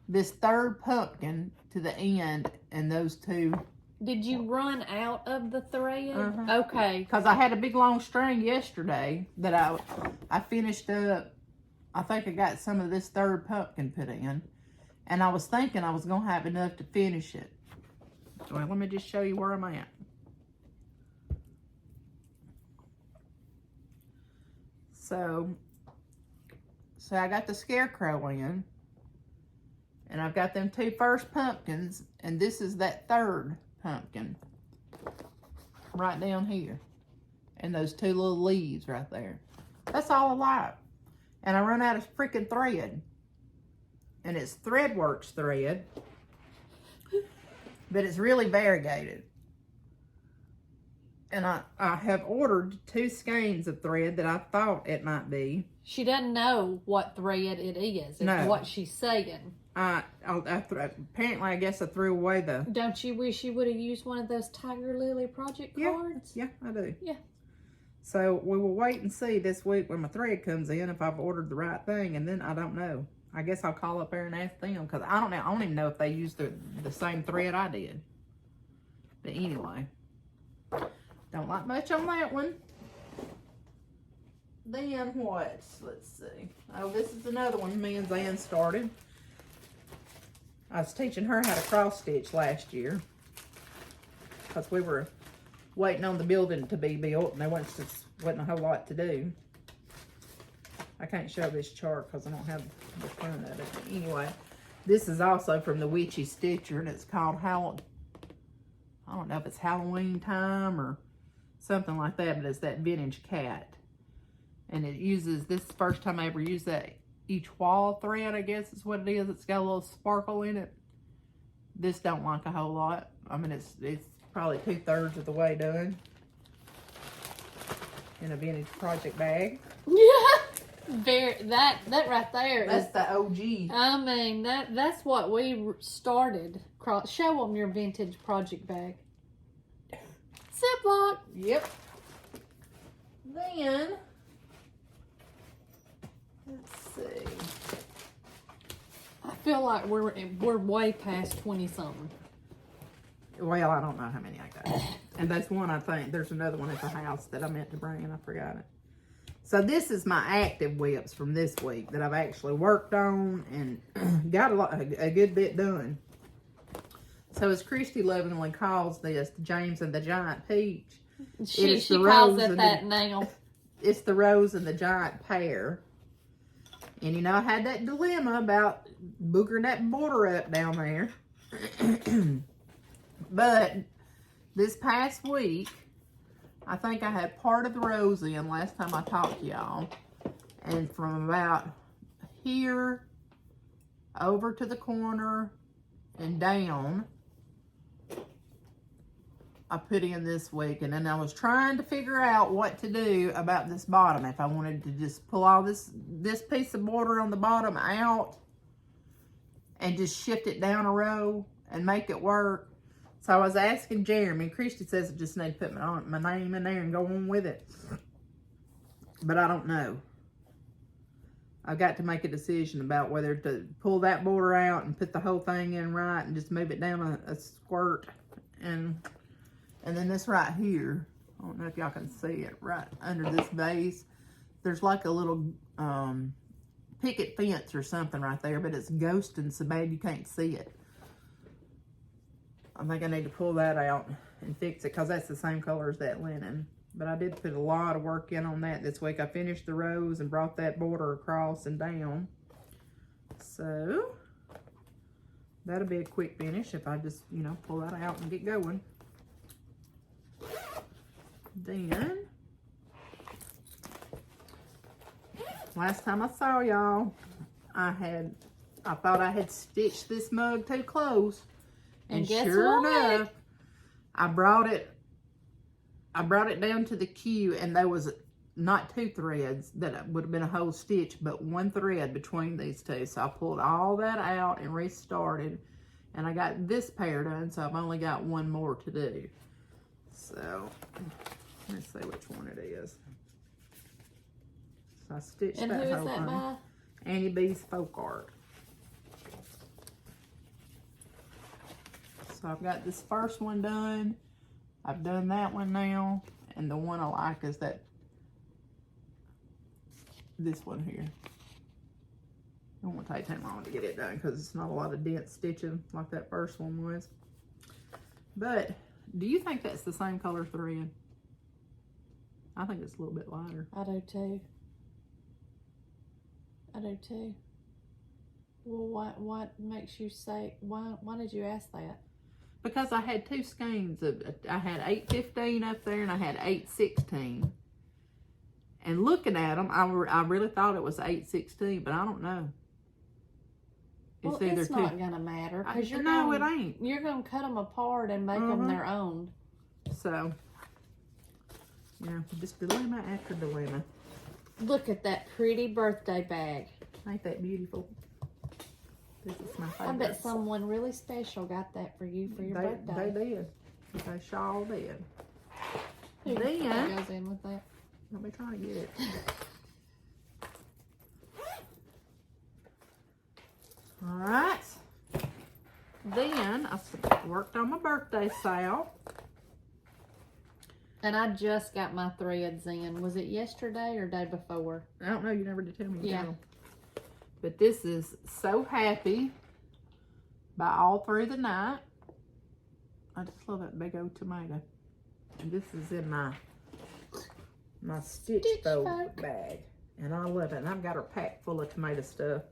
this third pumpkin to the end and those two. Did you run out of the thread? Okay. Because I had a big long string yesterday that I finished up. I think I got some of this third pumpkin put in. And I was thinking I was going to have enough to finish it. Well, let me just show you where I'm at. So I got the scarecrow in. And I've got them two first pumpkins. And this is that third pumpkin right down here, and those two little leaves right there. That's all I like. And I run out of freaking thread, and it's Threadworks thread, but it's really variegated. And I have ordered 2 skeins of thread that I thought it might be. She doesn't know what thread it is. It's what she's saying. Apparently, I guess I threw away the... Don't you wish you would have used one of those Tiger Lily project cards? Yeah, I do. Yeah. So we will wait and see this week when my thread comes in if I've ordered the right thing, and then I don't know. I guess I'll call up there and ask them, because I don't know. I don't even know if they used the same thread I did. But anyway, don't like much on that one. Then what? Let's see. Oh, this is another one me and Zan started. I was teaching her how to cross stitch last year because we were waiting on the building to be built, and there wasn't a whole lot to do. I can't show this chart because I don't have the front of it. But anyway, this is also from the Witchy Stitcher, and it's called I don't know if it's Halloween time or something like that, but it's that vintage cat. And it uses, this is the first time I ever used that each wall thread, I guess is what it is. It's got a little sparkle in it. This don't like a whole lot. I mean, it's probably 2/3 of the way done. In a vintage project bag. Yeah. That right there. That's the OG. I mean, that's what we started. Show them your vintage project bag. Ziploc. Yep. Then, let's see. I feel like we're way past 20-something. Well, I don't know how many I got. And that's one, I think. There's another one at the house that I meant to bring and I forgot it. So this is my active whips from this week that I've actually worked on and got a good bit done. So as Christy lovingly calls this, James and the Giant Peach. She calls it that now. It's the Rose and the Giant Pear. And you know, I had that dilemma about boogering that border up down there. But this past week, I think I had part of the rows in last time I talked to y'all. And from about here over to the corner and down, I put in this week. And then I was trying to figure out what to do about this bottom. If I wanted to just pull all this piece of border on the bottom out and just shift it down a row and make it work. So I was asking Jeremy. Christy says I just need to put my name in there and go on with it. But I don't know. I've got to make a decision about whether to pull that border out and put the whole thing in right and just move it down a squirt. And then this right here, I don't know if y'all can see it, right under this vase, there's like a little picket fence or something right there, but it's ghosting so bad you can't see it. I think I need to pull that out and fix it because that's the same color as that linen. But I did put a lot of work in on that this week. I finished the rows and brought that border across and down. So that'll be a quick finish if I just, you know, pull that out and get going. Then, last time I saw y'all, I thought I had stitched this mug too close. And sure enough, I brought it down to the queue, and there was not 2 threads that would have been a whole stitch, but 1 thread between these 2. So I pulled all that out and restarted, and I got this pair done, so I've only got 1 more to do. So let's see which one it is. So I stitched and that who whole is that thing. by? Annie B's Folk Art. So I've got this first one done. I've done that one now. And the one I like is this one here. It won't take too long to get it done because it's not a lot of dense stitching like that first one was. But do you think that's the same color thread? I think it's a little bit lighter. I do too. I do too. Well, what makes you say, why did you ask that? Because I had 2 skeins of, I had 815 up there and I had 816. And looking at them, I really thought it was 816, but I don't know. Well, it's not gonna matter because it ain't. You're gonna cut them apart and make them their own. So, yeah, just dilemma after dilemma. Look at that pretty birthday bag. Ain't that beautiful? This is my favorite. I bet someone really special got that for you for your birthday. They did. They sure did. What Then, goes in with that? let me try to get it. Alright. Then, I worked on my birthday sale. And I just got my threads in. Was it yesterday or day before? I don't know. You never did tell me. Yeah. No. But this is So Happy by All Through the Night. I just love that big old tomato. And this is in my Stitch Folk bag. And I love it. And I've got her packed full of tomato stuff.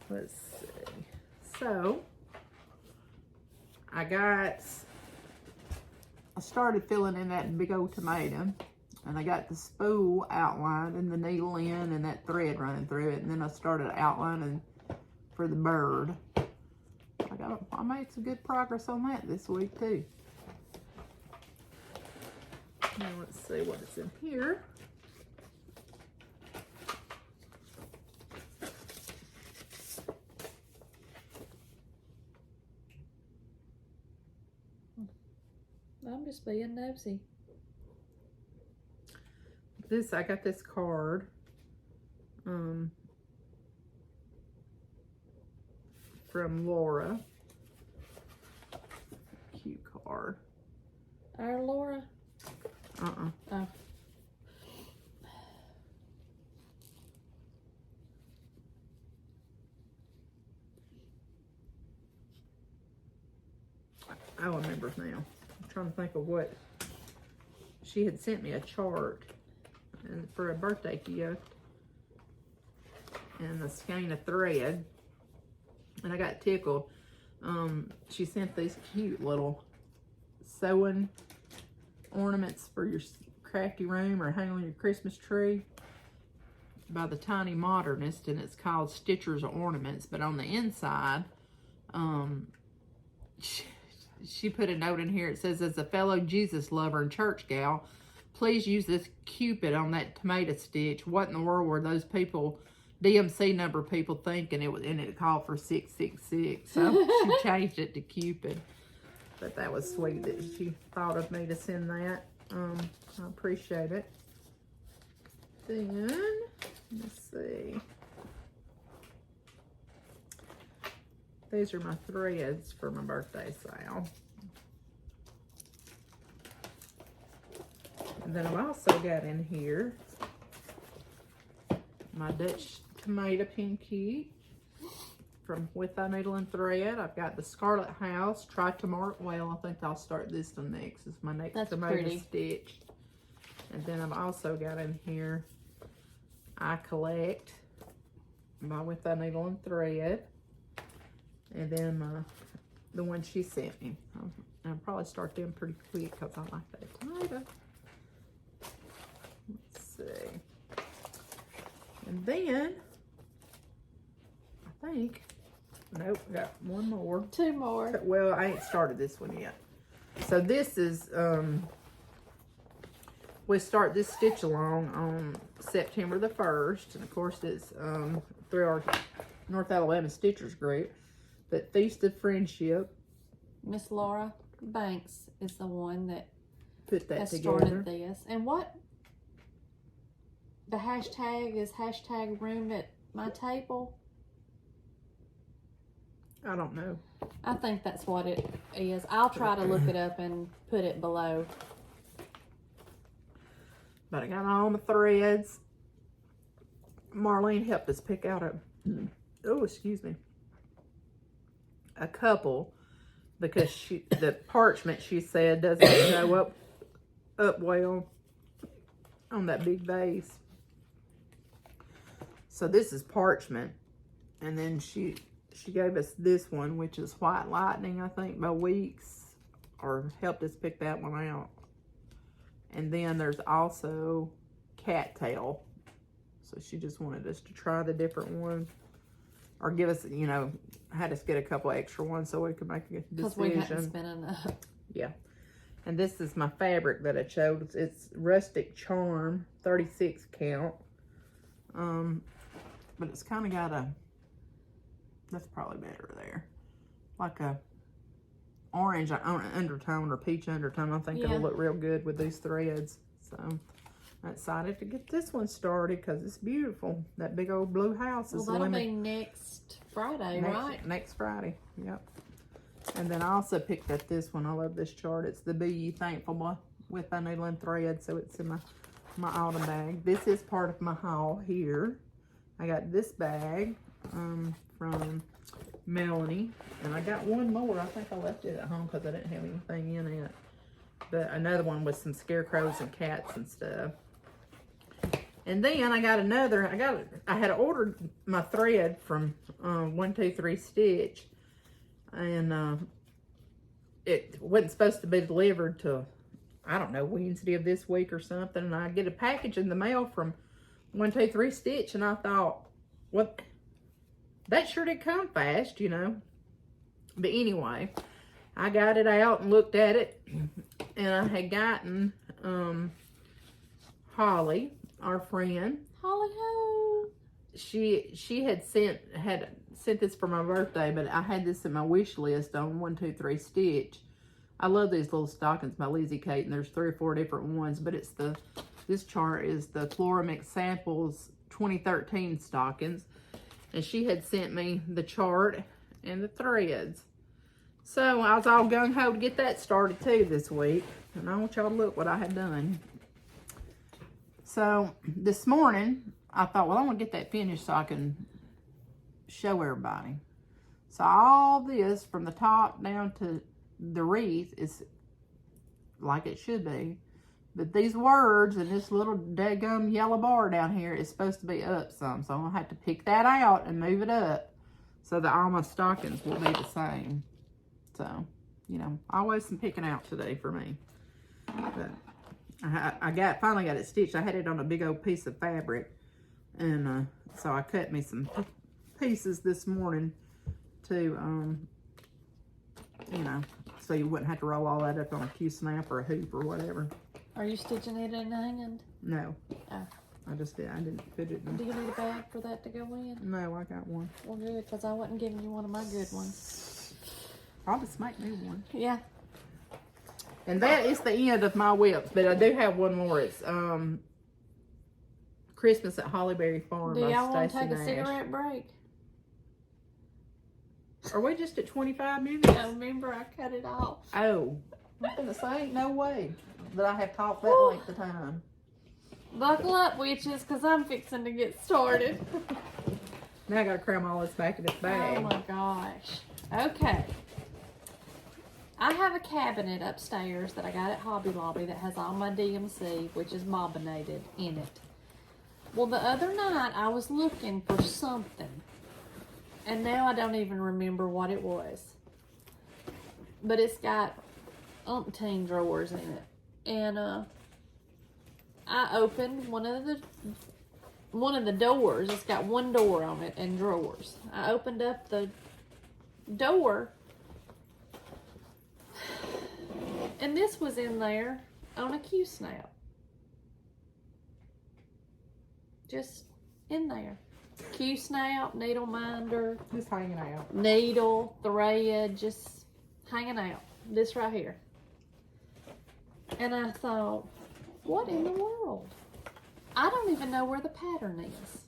Let's see. So, I started filling in that big old tomato. And I got the spool outlined and the needle in and that thread running through it. And then I started outlining for the bird. I made some good progress on that this week too. Now let's see what is in here. I'm just being nosy. I got this card from Laura. Cute card. Our Laura? Oh. I remember now. I'm trying to think of what she had sent me a chart and for a birthday gift and a skein of thread, and I got tickled She sent these cute little sewing ornaments for your crafty room or hang on your Christmas tree by the Tiny Modernist, and it's called Stitcher's Ornaments. But on the inside, she put a note in here. It says, as a fellow Jesus lover and church gal, please use this Cupid on that tomato stitch. What in the world were those people, DMC number people, thinking? It was, and it called for 666. So she changed it to Cupid. But that was sweet that she thought of me to send that. I appreciate it. Then, let's see. These are my threads for my birthday sale. And then I've also got in here my Dutch tomato pinky from With a Needle and Thread. I've got the Scarlet House, Try Tomorrow. Well, I think I'll start this one next. It's my next tomato stitch. And then I've also got in here I Collect by With a Needle and Thread. And then the one she sent me. I'll probably start them pretty quick because I like that tomato. Let's see. And then, I think, nope, got one more. Two more. Well, I ain't started this one yet. So this is, we start this stitch along on September the 1st. And of course it's through our North Alabama Stitchers group. But Feast of Friendship. Miss Laura Banks is the one that put that has together. started this. And what the hashtag is, hashtag room at my table. I don't know. I think that's what it is. I'll try to look it up and put it below. But I got all my threads. Marlene helped us pick out a couple, because the parchment, she said, doesn't show up well on that big vase. So this is parchment, and then she gave us this one, which is White Lightning, I think, by Weeks, or helped us pick that one out. And then there's also Cattail. So she just wanted us to try the different ones, or give us, had us get a couple extra ones so we could make a decision. Because we hadn't spent enough. Yeah. And this is my fabric that I chose. It's Rustic Charm, 36 count. But it's kind of got that's probably better there. Like a orange undertone or peach undertone. I think it'll look real good with these threads. So I'm excited to get this one started because it's beautiful. That big old blue house is that'll be next Friday, right? Next Friday, yep. And then I also picked up this one. I love this chart. It's the Be Ye Thankful with a Needle and Thread. So it's in my autumn bag. This is part of my haul here. I got this bag from Melanie. And I got one more. I think I left it at home because I didn't have anything in it. But another one with some scarecrows and cats and stuff. And then I got another. I had ordered my thread from 123 Stitch. And it wasn't supposed to be delivered till, I don't know, Wednesday of this week or something. And I get a package in the mail from 123 Stitch, and I thought, what? That sure did come fast, But anyway, I got it out and looked at it, and I had gotten Holly, our friend. Holly ho! She had sent this for my birthday, but I had this in my wish list on 123 Stitch. I love these little stockings by Lizzie Kate, and there's 3 or 4 different ones, but this chart is the Flora Mix Samples 2013 stockings, and she had sent me the chart and the threads. So I was all gung-ho to get that started too this week, and I want y'all to look what I had done. So this morning, I thought, well, I want to get that finished so I can show everybody. So all this from the top down to the wreath is like it should be. But these words and this little daggum yellow bar down here is supposed to be up some. So I'm going to have to pick that out and move it up so that all my stockings will be the same. So, you know, always some picking out today for me. But I finally got it stitched. I had it on a big old piece of fabric. And so I cut me some pieces this morning to, you know, so you wouldn't have to roll all that up on a Q-snap or a hoop or whatever. Are you stitching it in hand? No. Oh. I didn't put it in. Do you need a bag for that to go in? No, I got one. Well, good, because I wasn't giving you one of my good ones. I'll just make me one. Yeah. And that is the end of my whips, but I do have one more. It's Christmas at Hollyberry Farm. Do y'all want to Stacey take a Nash. cigarette break? Are we just at 25 minutes? No, remember I cut it off. Oh, I'm gonna say, ain't no way that I have talked that Woo. length of time. Buckle up, witches, because I'm fixing to get started. Now I gotta cram all this back in this bag. Oh my gosh. Okay. I have a cabinet upstairs that I got at Hobby Lobby that has all my DMC, which is bobbinated, in it. Well, the other night I was looking for something, and now I don't even remember what it was. But it's got umpteen drawers in it. And I opened one of the doors. It's got one door on it and drawers. I opened up the door, and this was in there on a Q-snap. Just in there. Q-snap, needle minder, Just hanging out. needle, thread, just hanging out. This right here. And I thought, what in the world? I don't even know where the pattern is.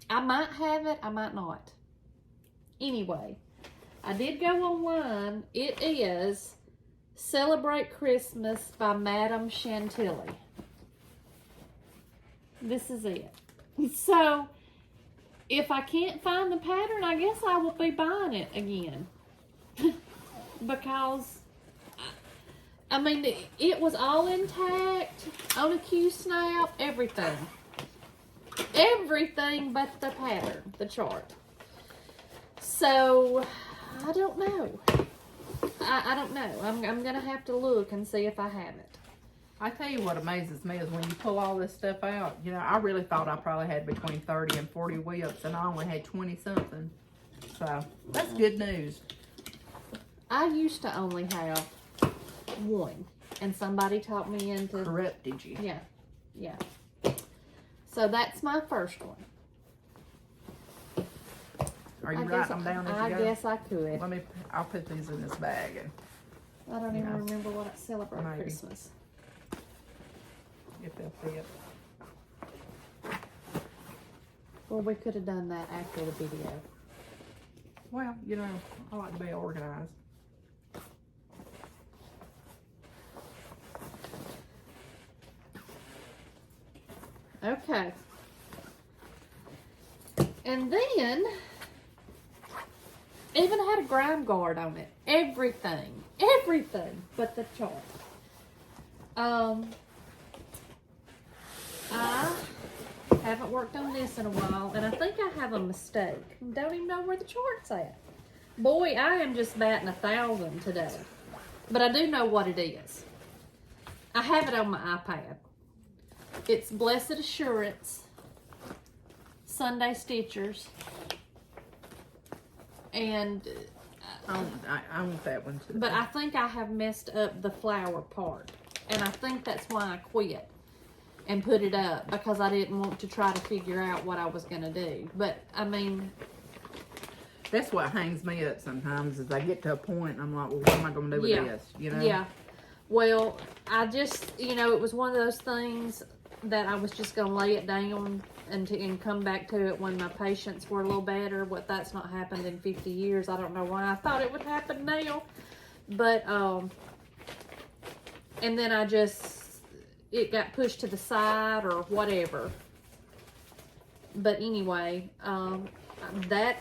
I might have it, I might not. Anyway, I did go online. It is Celebrate Christmas by Madame Chantilly. This is it. So, if I can't find the pattern, I guess I will be buying it again. Because, I mean, it was all intact, on a Q-snap, everything. Everything but the pattern, the chart. So, I don't know. I don't know. I'm going to have to look and see if I have it. I tell you what amazes me is when you pull all this stuff out, you know, I really thought I probably had between 30 and 40 whips, and I only had 20 something. So, that's good news. I used to only have one, and somebody taught me into... Corrupted you. Yeah, yeah. So that's my first one. Are you I writing guess, them down as you I go? guess I could. I'll put these in this bag. And I don't even know. remember what I celebrate Maybe. Christmas. if they'll fit. Well, we could have done that after the video. Well, you know, I like to be organized. Okay. And then, even had a grime guard on it. Everything but the chart. I haven't worked on this in a while, and I think I have a mistake. Don't even know where the chart's at. Boy, I am just batting 1,000 today. But I do know what it is. I have it on my iPad. It's Blessed Assurance Sunday Stitchers. And I want that one too. but I think I have messed up the flower part. And I think that's why I quit and put it up, because I didn't want to try to figure out what I was going to do. But, I mean... That's what hangs me up sometimes, is I get to a point and I'm like, well, what am I going to do with this? You know? Yeah. Well, I just, you know, it was one of those things that I was just going to lay it down and come back to it when my patients were a little better. What that's not happened in 50 years. I don't know why I thought it would happen now. But, and then I just, it got pushed to the side or whatever. But anyway, that,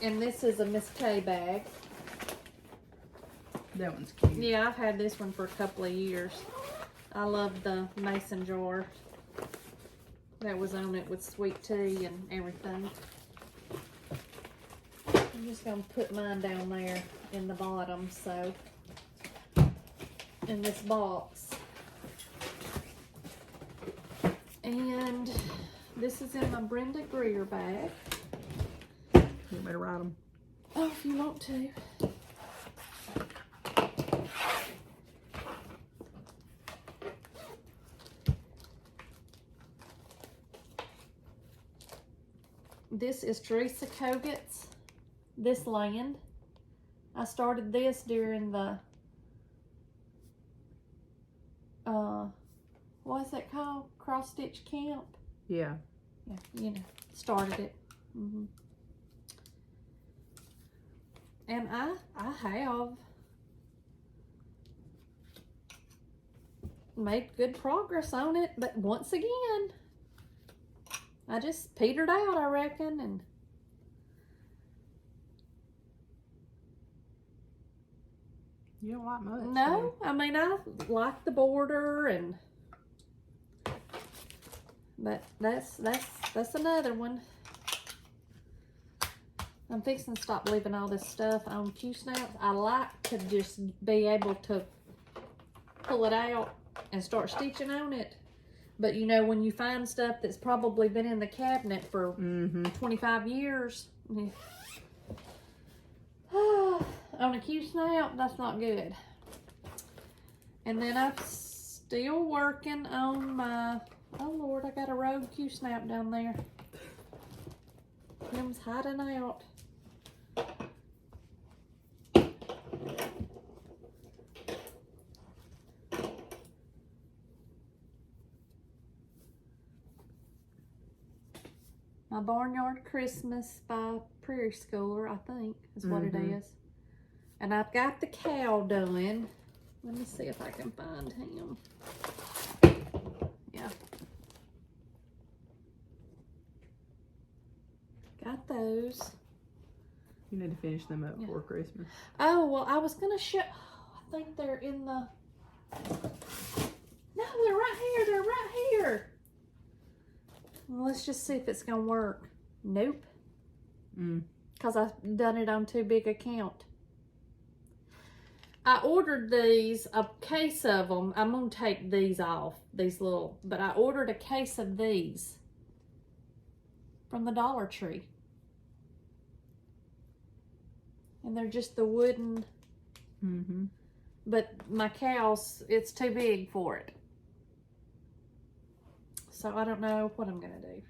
and this is a Miss K bag. That one's cute. Yeah, I've had this one for a couple of years. I love the mason jar that was on it with sweet tea and everything. I'm just gonna put mine down there in the bottom, so in this box. And this is in my Brenda Greer bag. You want me to write them? Oh, if you want to. This is Teresa Koget's This Land. I started this during the what's it called? Cross stitch camp. Yeah. Yeah, you know, started it. And I have made good progress on it, but once again, I just petered out, I reckon, and You don't like much. no, I mean, I like the border, and but that's another one. I'm fixing to stop leaving all this stuff on Q-snaps. I like to just be able to pull it out and start stitching on it. But you know, when you find stuff that's probably been in the cabinet for 25 years, on a Q-snap, that's not good. And then I'm still working on my, oh Lord, I got a rogue Q-snap down there. Him's hiding out. My Barnyard Christmas by Prairie Schooler, I think, is what it is. And I've got the cow done. Let me see if I can find him. Yeah. Got those. You need to finish them up before Christmas. Oh, well, I was going to show... I think they're in the... No, they're right here. They're right here. Well, let's just see if it's going to work. Nope. Because I've done it on too big a count. I ordered these, a case of them. I'm going to take these off, these little, but I ordered a case of these from the Dollar Tree. And they're just the wooden, but my cow's, it's too big for it. So I don't know what I'm going to do.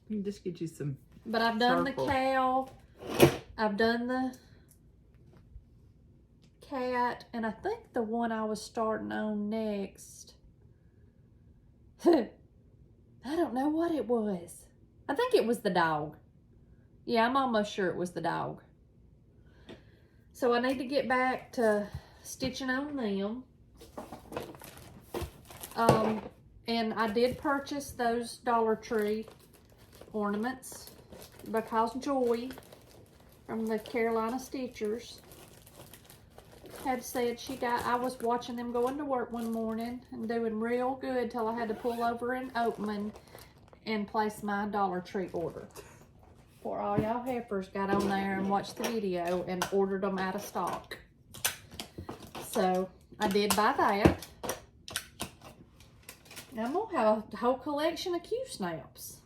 You can just get you some. But I've done circle. the cow, I've done the cat, and I think the one I was starting on next, I don't know what it was. I think it was the dog. Yeah, I'm almost sure it was the dog. So I need to get back to stitching on them. And I did purchase those Dollar Tree ornaments because Joy from the Carolina Stitchers had said she got, I was watching them going to work one morning and doing real good till I had to pull over in Oatman and place my Dollar Tree order. For all y'all heifers got on there and watched the video and ordered them out of stock. So I did buy that. I'm gonna have a whole collection of Q-snaps.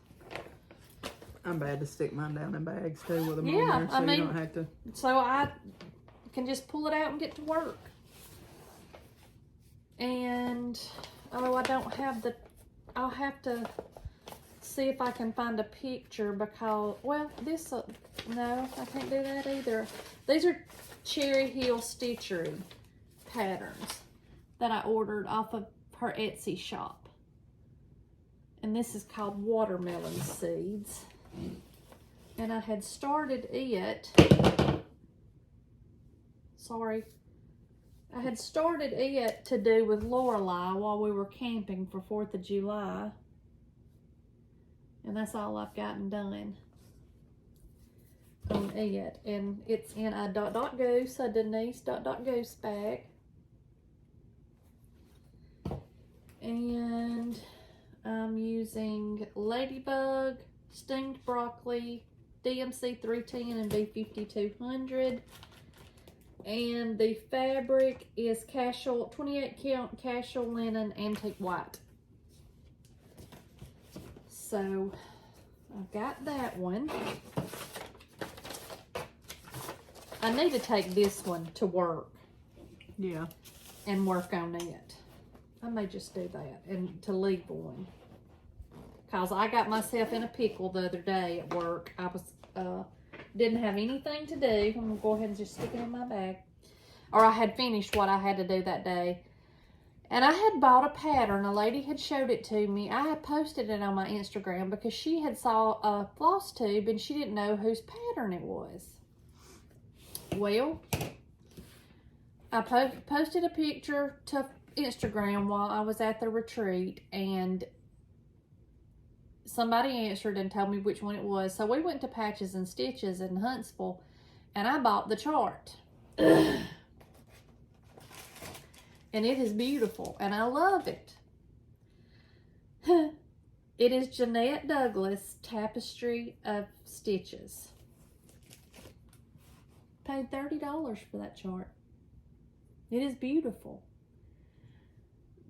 I'm bad to stick mine down in bags too with them Yeah, on there, so I mean, you don't have to. So I can just pull it out and get to work. And oh, I don't have the, I'll have to see if I can find a picture because, well, this, no, I can't do that either. These are Cherry Hill Stitchery patterns that I ordered off of her Etsy shop. And this is called Watermelon Seeds. And I had started it, sorry, I had started it to do with Lorelei while we were camping for 4th of July. And that's all I've gotten done on it. And it's in a Dot Goose, a Denise Dot Goose bag. And I'm using Ladybug, Steamed Broccoli, DMC 310 and B5200. And the fabric is casual, 28 count casual linen, antique white. So I've got that one. I need to take this one to work. Yeah. And work on it. I may just do that and to leave one. Cause I got myself in a pickle the other day at work. I was didn't have anything to do. I'm gonna go ahead and just stick it in my bag. Or I had finished what I had to do that day. And I had bought a pattern. A lady had showed it to me. I had posted it on my Instagram because she had saw a FlossTube and she didn't know whose pattern it was. Well, I posted a picture to Instagram while I was at the retreat, and somebody answered and told me which one it was. So we went to Patches and Stitches in Huntsville, and I bought the chart. And it is beautiful, and I love it. It is Jeanette Douglas Tapestry of Stitches. Paid $30 for that chart. It is beautiful.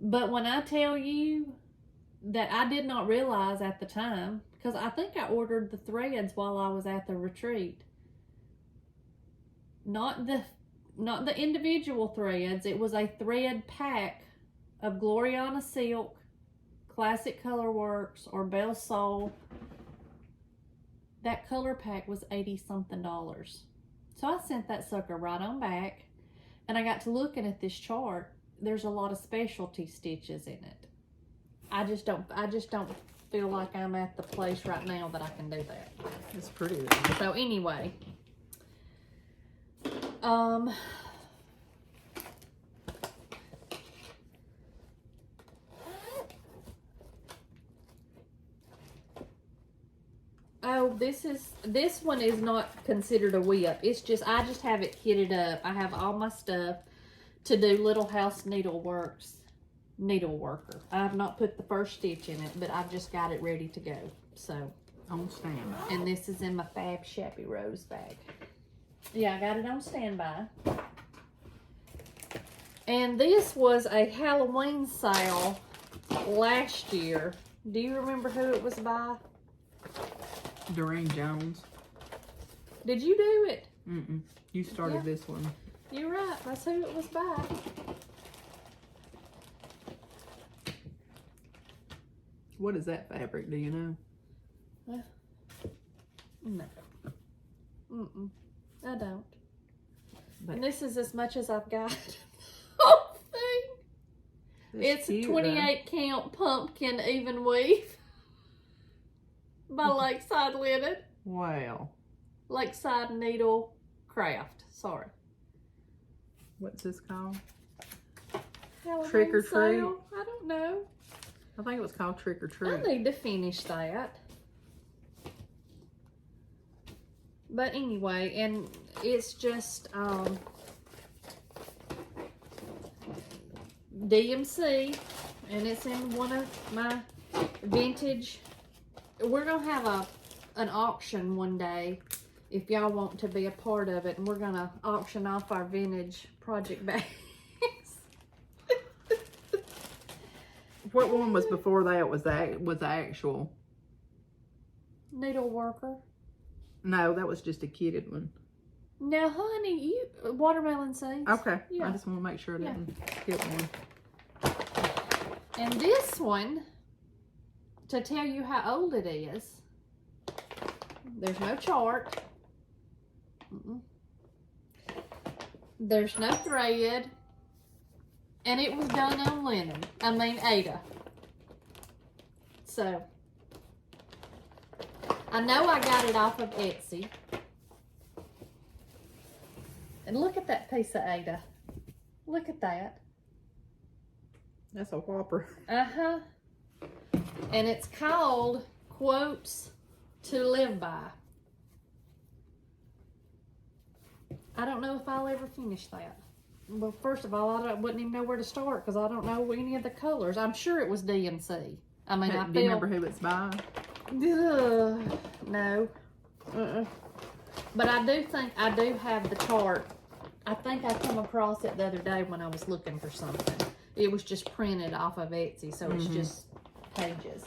But when I tell you that I did not realize at the time, because I think I ordered the threads while I was at the retreat. Not the individual threads. It was a thread pack of Gloriana Silk, Classic Color Works, or Belle Soul. That color pack was $80-something. So I sent that sucker right on back, and I got to looking at this chart. There's a lot of specialty stitches in it. I just don't feel like I'm at the place right now that I can do that. It's pretty. So anyway, oh, this one is not considered a whip. It's just, I just have it kitted up. I have all my stuff to do Little House Needleworker. I have not put the first stitch in it, but I've just got it ready to go. So on standby. And this is in my Fab Shappy Rose bag. Yeah, I got it on standby. And this was a Halloween sale last year. Do you remember who it was by? Doreen Jones. Did you do it? Mm-mm. You started this one. You're right. That's who it was by. What is that fabric? Do you know? No. I don't. But and this is as much as I've got. Whole thing. It's a 28 count pumpkin even weave by Lakeside Linen. Wow. Lakeside Needle Craft. Sorry. What's this called? Halloween Trick or Treat? sale? I don't know. I think it was called Trick or Treat. I need to finish that. But anyway, and it's just DMC, and it's in one of my vintage. We're gonna have an auction one day if y'all want to be a part of it, and we're gonna auction off our vintage project bags. What one was before that? Was the actual Needleworker? No, that was just a kitted one. Now, honey, you watermelon seeds. Okay. Yeah. I just want to make sure I didn't get one. And this one, to tell you how old it is, there's no chart. There's no thread. And it was done on linen. I mean, Ada. So, I know I got it off of Etsy. And look at that piece of Ada. Look at that. That's a whopper. Uh-huh. And it's called Quotes to Live By. I don't know if I'll ever finish that. Well, first of all, I wouldn't even know where to start because I don't know any of the colors. I'm sure it was DMC. I mean, Do you remember who it's by? No. But I do think I do have the chart. I think I come across it the other day when I was looking for something. It was just printed off of Etsy, so it's just pages.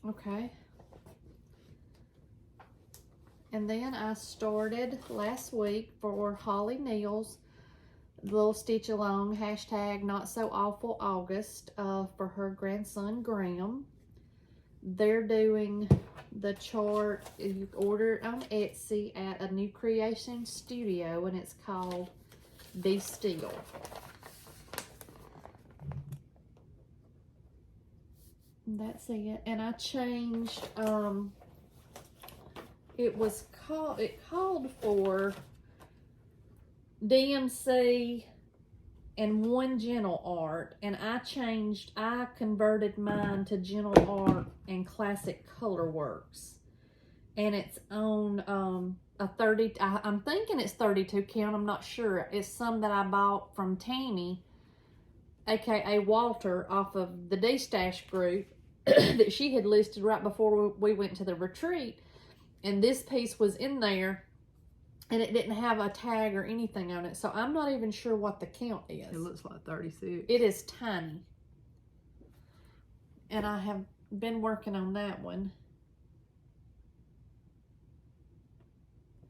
Okay. And then I started last week for Holly Neal's little stitch along hashtag not so awful August for her grandson Graham. They're doing the chart. You order it on Etsy at a new creation studio, and it's called Be Still. That's it. And I changed it called for DMC and one gentle art, and I converted mine to gentle art and classic color works, and it's on a 30, I'm thinking it's 32 count, I'm not sure. It's some that I bought from Tammy, aka Walter, off of the D-Stash group that she had listed right before we went to the retreat, and this piece was in there. And it didn't have a tag or anything on it. So I'm not even sure what the count is. It looks like 36. It is tiny. And I have been working on that one.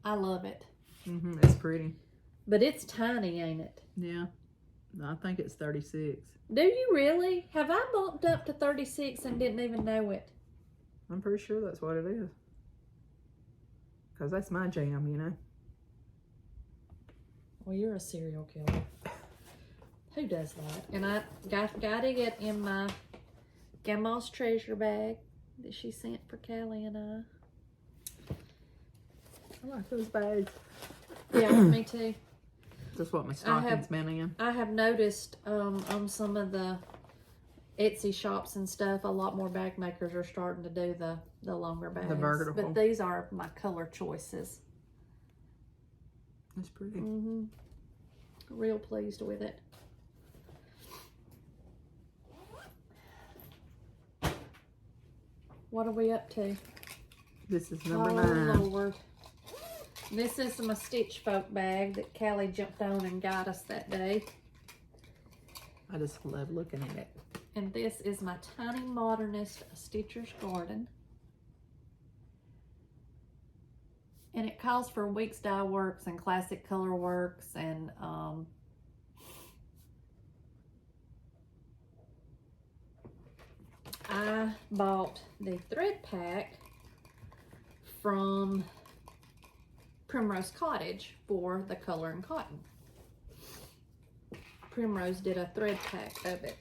I love it. It's pretty. But it's tiny, ain't it? Yeah. No, I think it's 36. Do you really? Have I bumped up to 36 and didn't even know it? I'm pretty sure that's what it is. Because that's my jam, you know. Well, you're a serial killer. Who does that? And I got it in my Grandma's treasure bag that she sent for Callie and I. I like those bags. Yeah, me too. That's what my stocking's been in. I have noticed on some of the Etsy shops and stuff, a lot more bag makers are starting to do the longer bags. The vertical. But these are my color choices. That's pretty. Real pleased with it. What are we up to? This is number 9. Oh, Lord. This is my Stitch Folk bag that Callie jumped on and got us that day. I just love looking at it. And this is my Tiny Modernist Stitcher's Garden. And it calls for Weeks Dye Works and Classic Color Works and I bought the thread pack from Primrose Cottage for the color and cotton. Primrose did a thread pack of it.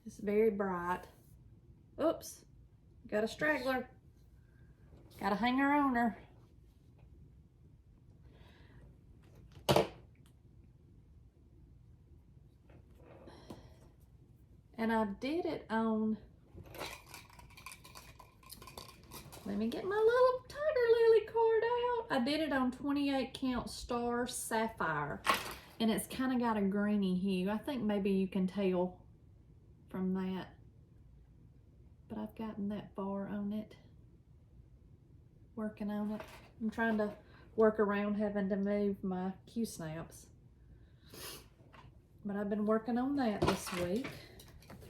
It's very bright. Oops. Got a straggler. Got a hanger on her. And I did it on, let me get my little Tiger Lily card out. I did it on 28 count Star Sapphire. And it's kind of got a greeny hue. I think maybe you can tell from that. But I've gotten that far on it. Working on it. I'm trying to work around having to move my Q-snaps. But I've been working on that this week.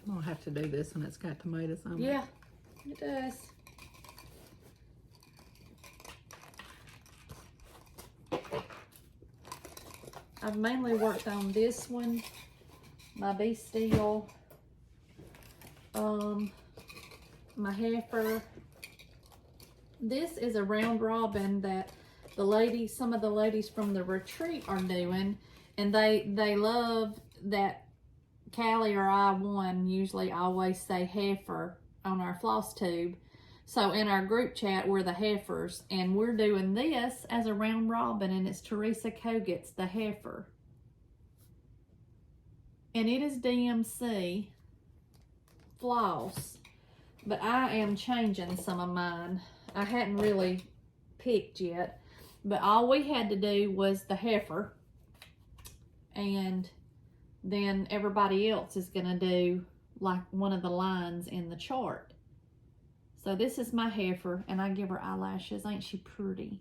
I'm gonna have to do this one. It's got tomatoes on it. Yeah, it does. I've mainly worked on this one, my Be Still, my heifer. This is a round robin that some of the ladies from the retreat are doing, and they love that Callie or I usually always say heifer on our FlossTube. So in our group chat, we're the heifers, and we're doing this as a round robin, and it's Teresa Kogut's The Heifer. And it is DMC floss, but I am changing some of mine. I hadn't really picked yet. But all we had to do was the heifer, and then everybody else is gonna do like one of the lines in the chart. So this is my heifer, and I give her eyelashes. Ain't she pretty?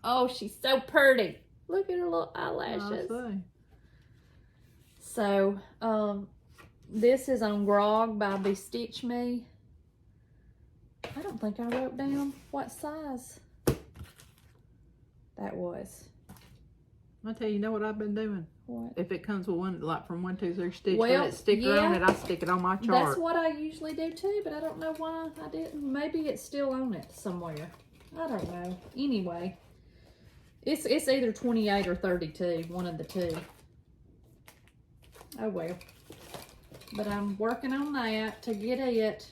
Oh, she's so pretty. Look at her little eyelashes. So, this is on Grog by Bestitch Me. I don't think I wrote down what size that was. I'll tell you, know what I've been doing? What? If it comes with one, like from 1, 2, 3 stitch, Well, with that sticker on it, I stick it on my chart. That's what I usually do too, but I don't know why I didn't. Maybe it's still on it somewhere. I don't know. Anyway, it's either 28 or 32, one of the two. Oh well. But I'm working on that to get it.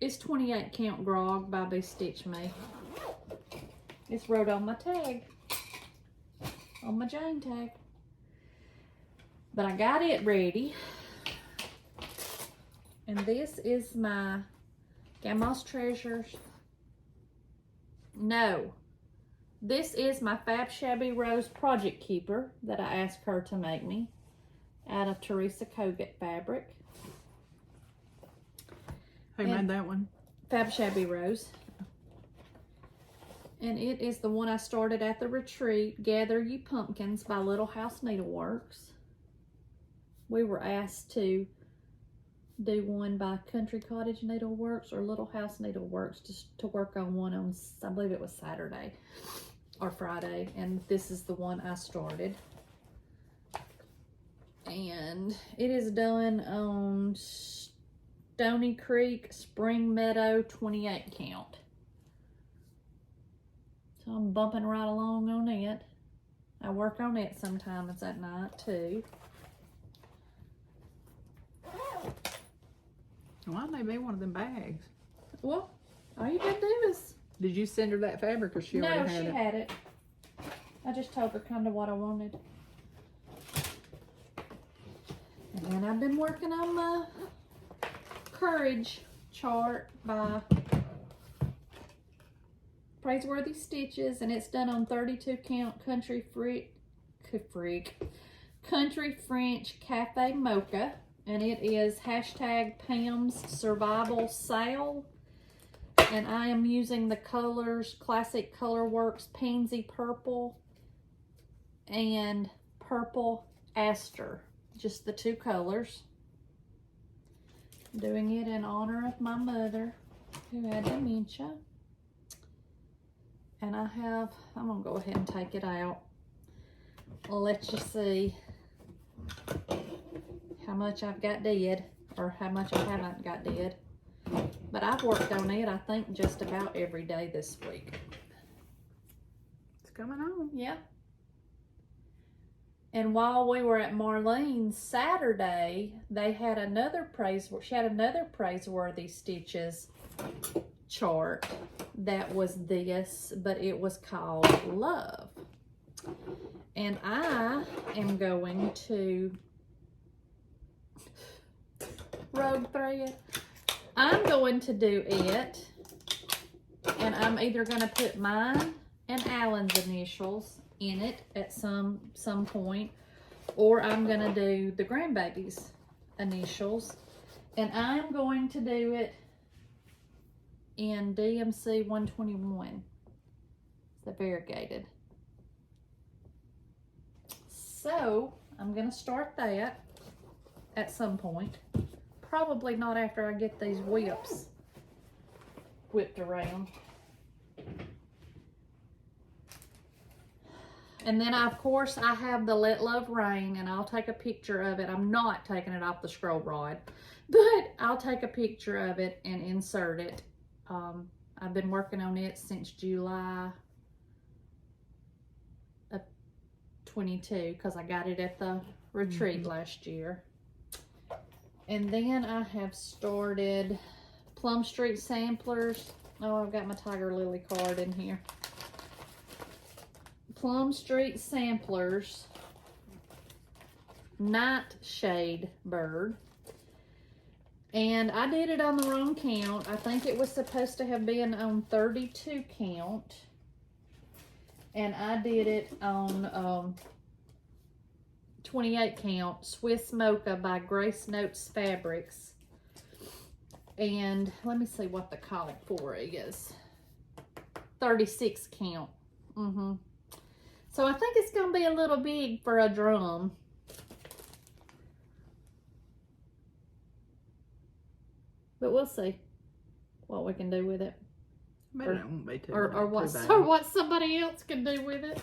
It's 28 count Grog by Bestitch Me. It's wrote on my tag. On my Jane tag. But I got it ready. And this is my Grandma's Treasures. No. This is my Fab Shabby Rose Project Keeper that I asked her to make me out of Teresa Kogut fabric. Who made that one? Fab Shabby Rose. And it is the one I started at the retreat, Gather You Pumpkins by Little House Needleworks. We were asked to do one by Country Cottage Needleworks or Little House Needleworks just to work on one on, I believe it was Saturday or Friday. And this is the one I started. And it is done on Stony Creek, Spring Meadow, 28 count. So I'm bumping right along on it. I work on it sometimes at night too. Why didn't they make one of them bags? Well, all you gotta do is... Did you send her that fabric, or she already had it? No, she had it. I just told her kind of what I wanted. And then I've been working on my Courage chart by Praiseworthy Stitches, and it's done on 32 count Country French Cafe Mocha, and it is hashtag Pam's Survival Sale, and I am using the colors Classic Colorworks Pansy Purple and Purple Aster, just the two colors. Doing it in honor of my mother who had dementia. And I'm gonna go ahead and take it out. I'll let you see how much I've got dead, or how much I haven't got dead. But I've worked on it, I think, just about every day this week. It's coming on. Yeah. And while we were at Marlene's Saturday, they had she had another Praiseworthy Stitches chart that was this, but it was called Love. And I am going to Rogue Thread. I'm going to do it, and I'm either going to put mine and Alan's initials in it at some point, or I'm going to do the grandbaby's initials, and I'm going to do it in DMC 121, the variegated. So I'm going to start that at some point, probably not after I get these whips whipped around. And then, of course, I have the Let Love Rain, and I'll take a picture of it. I'm not taking it off the scroll rod, but I'll take a picture of it and insert it. I've been working on it since July of 22, because I got it at the retreat last year. And then I have started Plum Street Samplers. Oh, I've got my Tiger Lily card in here. Plum Street Samplers Nightshade Bird. And I did it on the wrong count. I think it was supposed to have been on 32 count. And I did it on 28 count Swiss Mocha by Grace Notes Fabrics. And let me see what the colic for is. 36 count. So I think it's going to be a little big for a drum. But we'll see what we can do with it. Maybe it won't be too Or bad. what somebody else can do with it.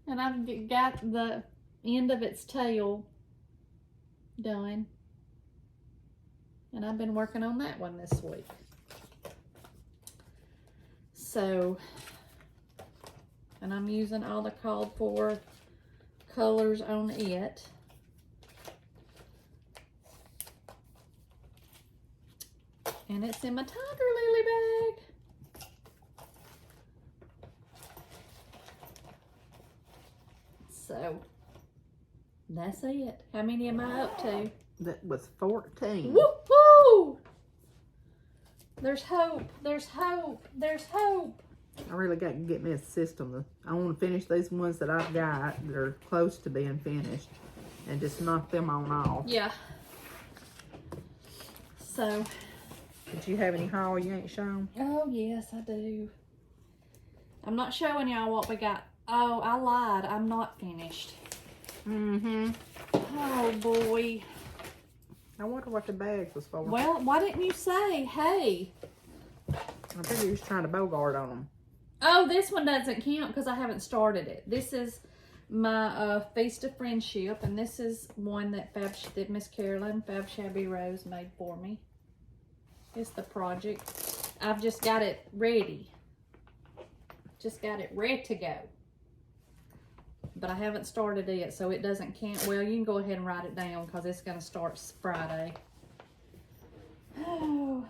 And I've got the end of its tail done. And I've been working on that one this week. So, and I'm using all the called for colors on it. And it's in my Tiger Lily bag. So, that's it. How many am I up to? That was 14. Woo-hoo! There's hope. There's hope. There's hope. I really got to get me a system. I want to finish these ones that I've got that are close to being finished and just knock them on off. Yeah. So. Did you have any haul you ain't shown? Oh, yes, I do. I'm not showing y'all what we got. Oh, I lied. I'm not finished. Oh, boy. I wonder what the bag was for. Well, why didn't you say, hey? I think you was trying to bogart on them. Oh, this one doesn't count because I haven't started it. This is my Feast of Friendship, and this is one that Miss Carolyn, Fab Shabby Rose, made for me. It's the project. I've just got it ready. Just got it ready to go. But I haven't started it, so it doesn't count. Well, you can go ahead and write it down because it's going to start Friday. Oh.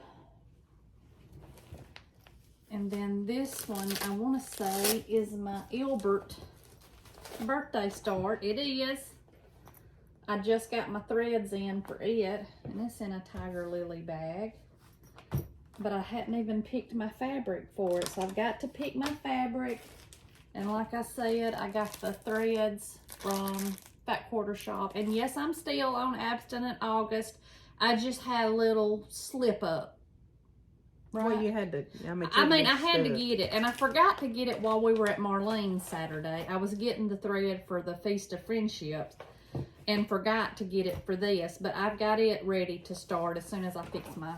And then this one, I want to say, is my Ilbert birthday start. It is. I just got my threads in for it, and it's in a Tiger Lily bag. But I hadn't even picked my fabric for it, so I've got to pick my fabric. And like I said, I got the threads from Fat Quarter Shop. And yes, I'm still on Abstinent August. I just had a little slip up. Right? Well, you had to. I had to get it. And I forgot to get it while we were at Marlene's Saturday. I was getting the thread for the Feast of Friendships and forgot to get it for this. But I've got it ready to start as soon as I pick my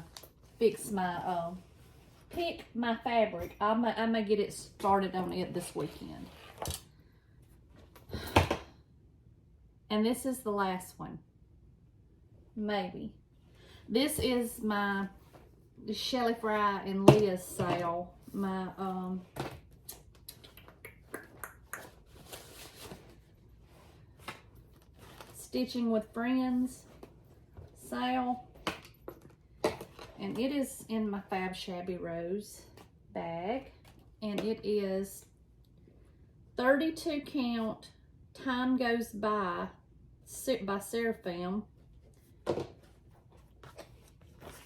fabric. I'm gonna get it started on it this weekend. And this is the last one. Maybe. This is my Shellie Fry and Leah's sale. My Stitching with Friends sale. And it is in my Fab Shabby Rose bag. And it is 32 count Time Goes By Seraphim. Oh,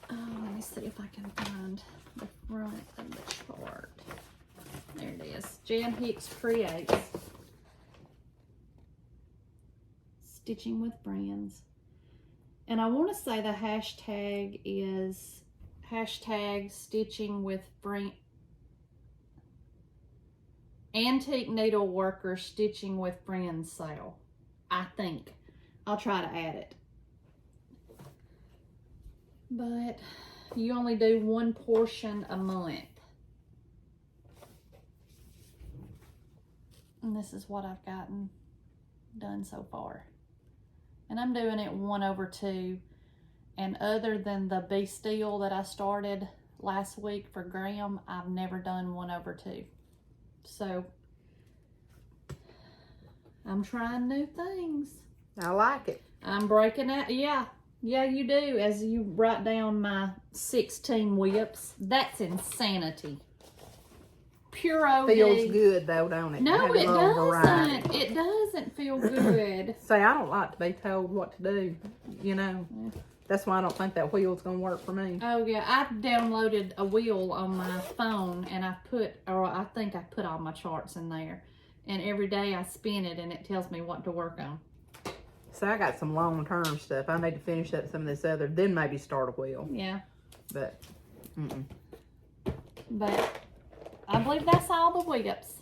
let me see if I can find the front of the chart. There it is. Jan Hicks Creates. Stitching with Friends. And I want to say the hashtag is hashtag Stitching with Friends. Antique Needleworkers Stitching with Friends sale. I think. I'll try to add it. But you only do one portion a month. And this is what I've gotten done so far. And I'm doing it 1/2. And other than the Be Still that I started last week for Graham, I've never done 1/2. So, I'm trying new things. I like it. I'm breaking out. Yeah, you do. As you write down my 16 whips. That's insanity. Pure OD. Feels good though, don't it? No, it variety. doesn't. It doesn't feel good. Say, I don't like to be told what to do, you know. That's why I don't think that wheel's gonna work for me. Oh yeah, I downloaded a wheel on my phone and I think I put all my charts in there. And every day I spin it and it tells me what to work on. So I got some long-term stuff. I need to finish up some of this other, then maybe start a wheel. Yeah. But, But I believe that's all the whips.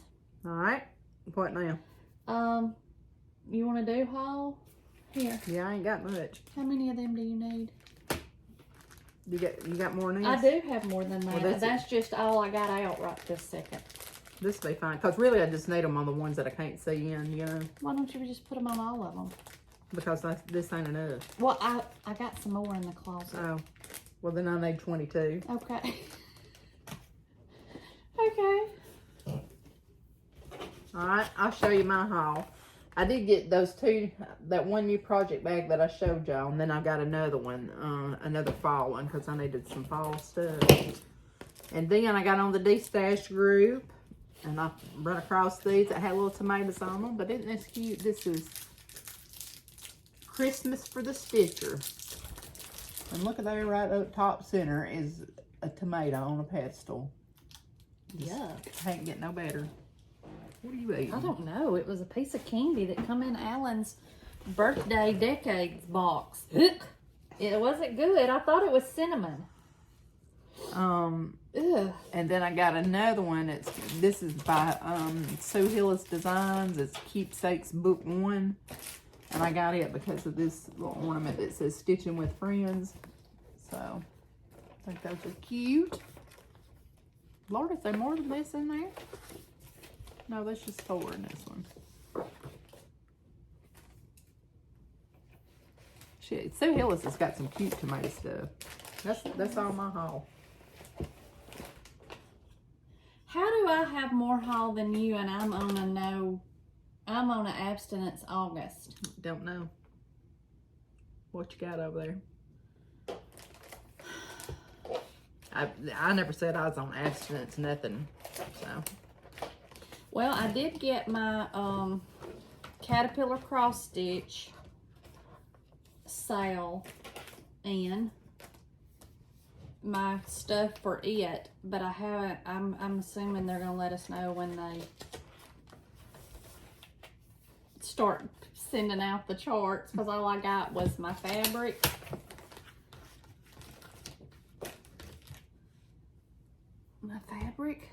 All right. What now? You want to do haul? Here. Yeah, I ain't got much. How many of them do you need? You got more than this? I do have more than that. Well, that's just all I got out right this second. This will be fine. Because really I just need them on the ones that I can't see in, you know. Why don't you just put them on all of them? Because this ain't enough. Well, I got some more in the closet. Oh. Well, then I need 22. Okay. Okay. All right. I'll show you my haul. I did get that one new project bag that I showed y'all, and then I got another one, another fall one, because I needed some fall stuff. And then I got on the D-Stash group, and I run across these that had little tomatoes on them, but isn't this cute? This is Christmas for the Stitcher. And look at there, right up top center is a tomato on a pedestal. Yuck. Can't get no better. What are you eating? I don't know. It was a piece of candy that come in Alan's birthday decades box. It wasn't good. I thought it was cinnamon. Ugh. And then I got another one. This is by sooooooo Designs. It's Keepsakes Book 1. And I got it because of this little ornament that says Stitching with Friends. So, I think those are cute. Lord, is there more than this in there? No, that's just 4 in this one. Shit, sooooooo has got some cute tomato stuff. That's all my haul. How do I have more haul than you and I'm on an abstinence August? Don't know. What you got over there? I never said I was on abstinence, nothing. So. Well, I did get my caterpillar cross stitch sale and my stuff for it, but I haven't. I'm assuming they're gonna let us know when they start sending out the charts, because all I got was my fabric. My fabric.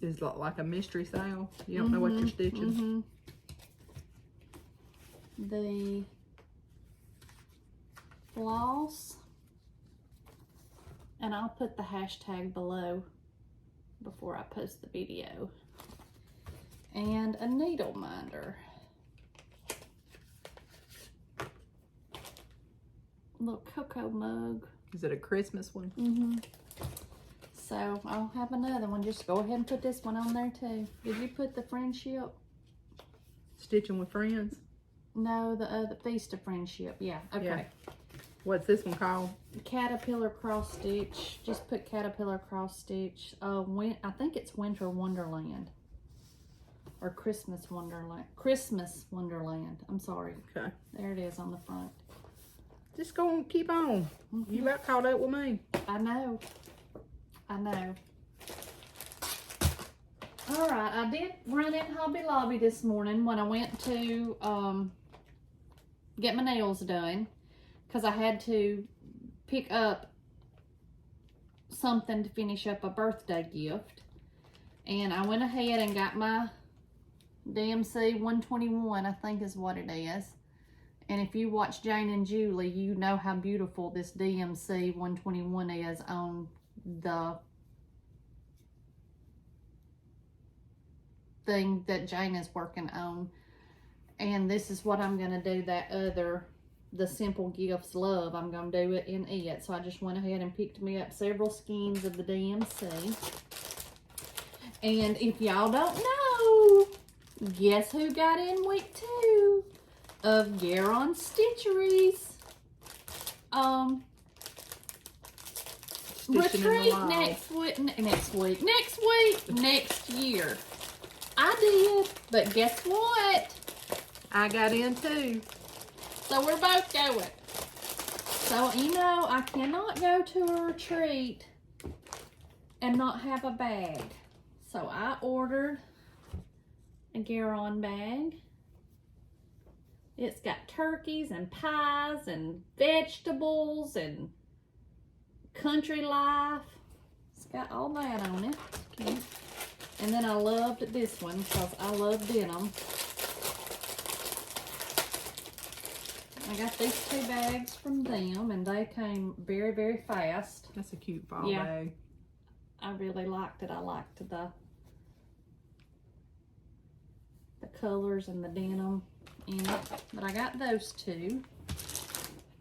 Is like a mystery sale. You don't know what you're stitching. The floss, and I'll put the hashtag below before I post the video, and a needle minder. Little cocoa mug. Is it a Christmas one? So I'll have another one. Just go ahead and put this one on there too. Did you put the friendship? Stitching with Friends? No, the Feast of Friendship. Yeah, okay. Yeah. What's this one called? Caterpillar cross stitch. Just put caterpillar cross stitch. I think it's Winter Wonderland. Or Christmas Wonderland. Christmas Wonderland. I'm sorry. Okay. There it is on the front. Just go and keep on. You about caught up with me. I know. I know. All right, I did run in Hobby Lobby this morning when I went to get my nails done, because I had to pick up something to finish up a birthday gift. And I went ahead and got my DMC 121, I think is what it is. And if you watch Jane and Julie, you know how beautiful this DMC 121 is on the thing that Jane is working on. And this is what I'm going to do the Simple Gifts Love. I'm going to do it in it. So I just went ahead and picked me up several skeins of the DMC. And if y'all don't know, guess who got in week 2 of Garon Stitcheries? Retreat next year. I did, but guess what? I got in too. So we're both going. So, you know, I cannot go to a retreat and not have a bag. So I ordered a Garon bag. It's got turkeys and pies and vegetables and country life. It's got all that on it. Okay. And then I loved this one because I love denim. I got these 2 bags from them and they came very, very fast. That's a cute fall bag. I really liked it. I liked the colors and the denim in it. But I got those 2.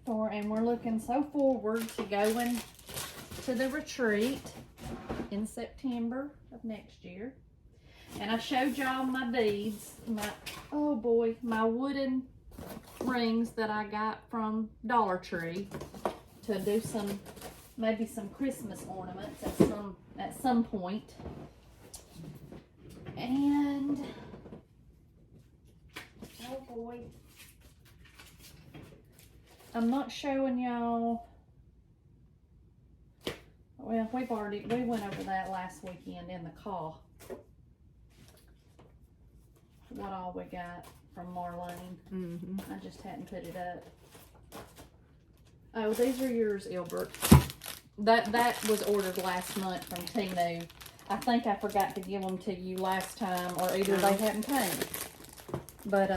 And we're looking so forward to going to the retreat in September of next year. And I showed y'all my beads. Oh boy, my wooden rings that I got from Dollar Tree to do maybe some Christmas ornaments at some point. And oh boy, I'm not showing y'all. Well, we went over that last weekend in the car. What all we got from Marlene. I just hadn't put it up. Oh, these are yours, Ilbert. That was ordered last month from Temu. I think I forgot to give them to you last time, or either they hadn't came. But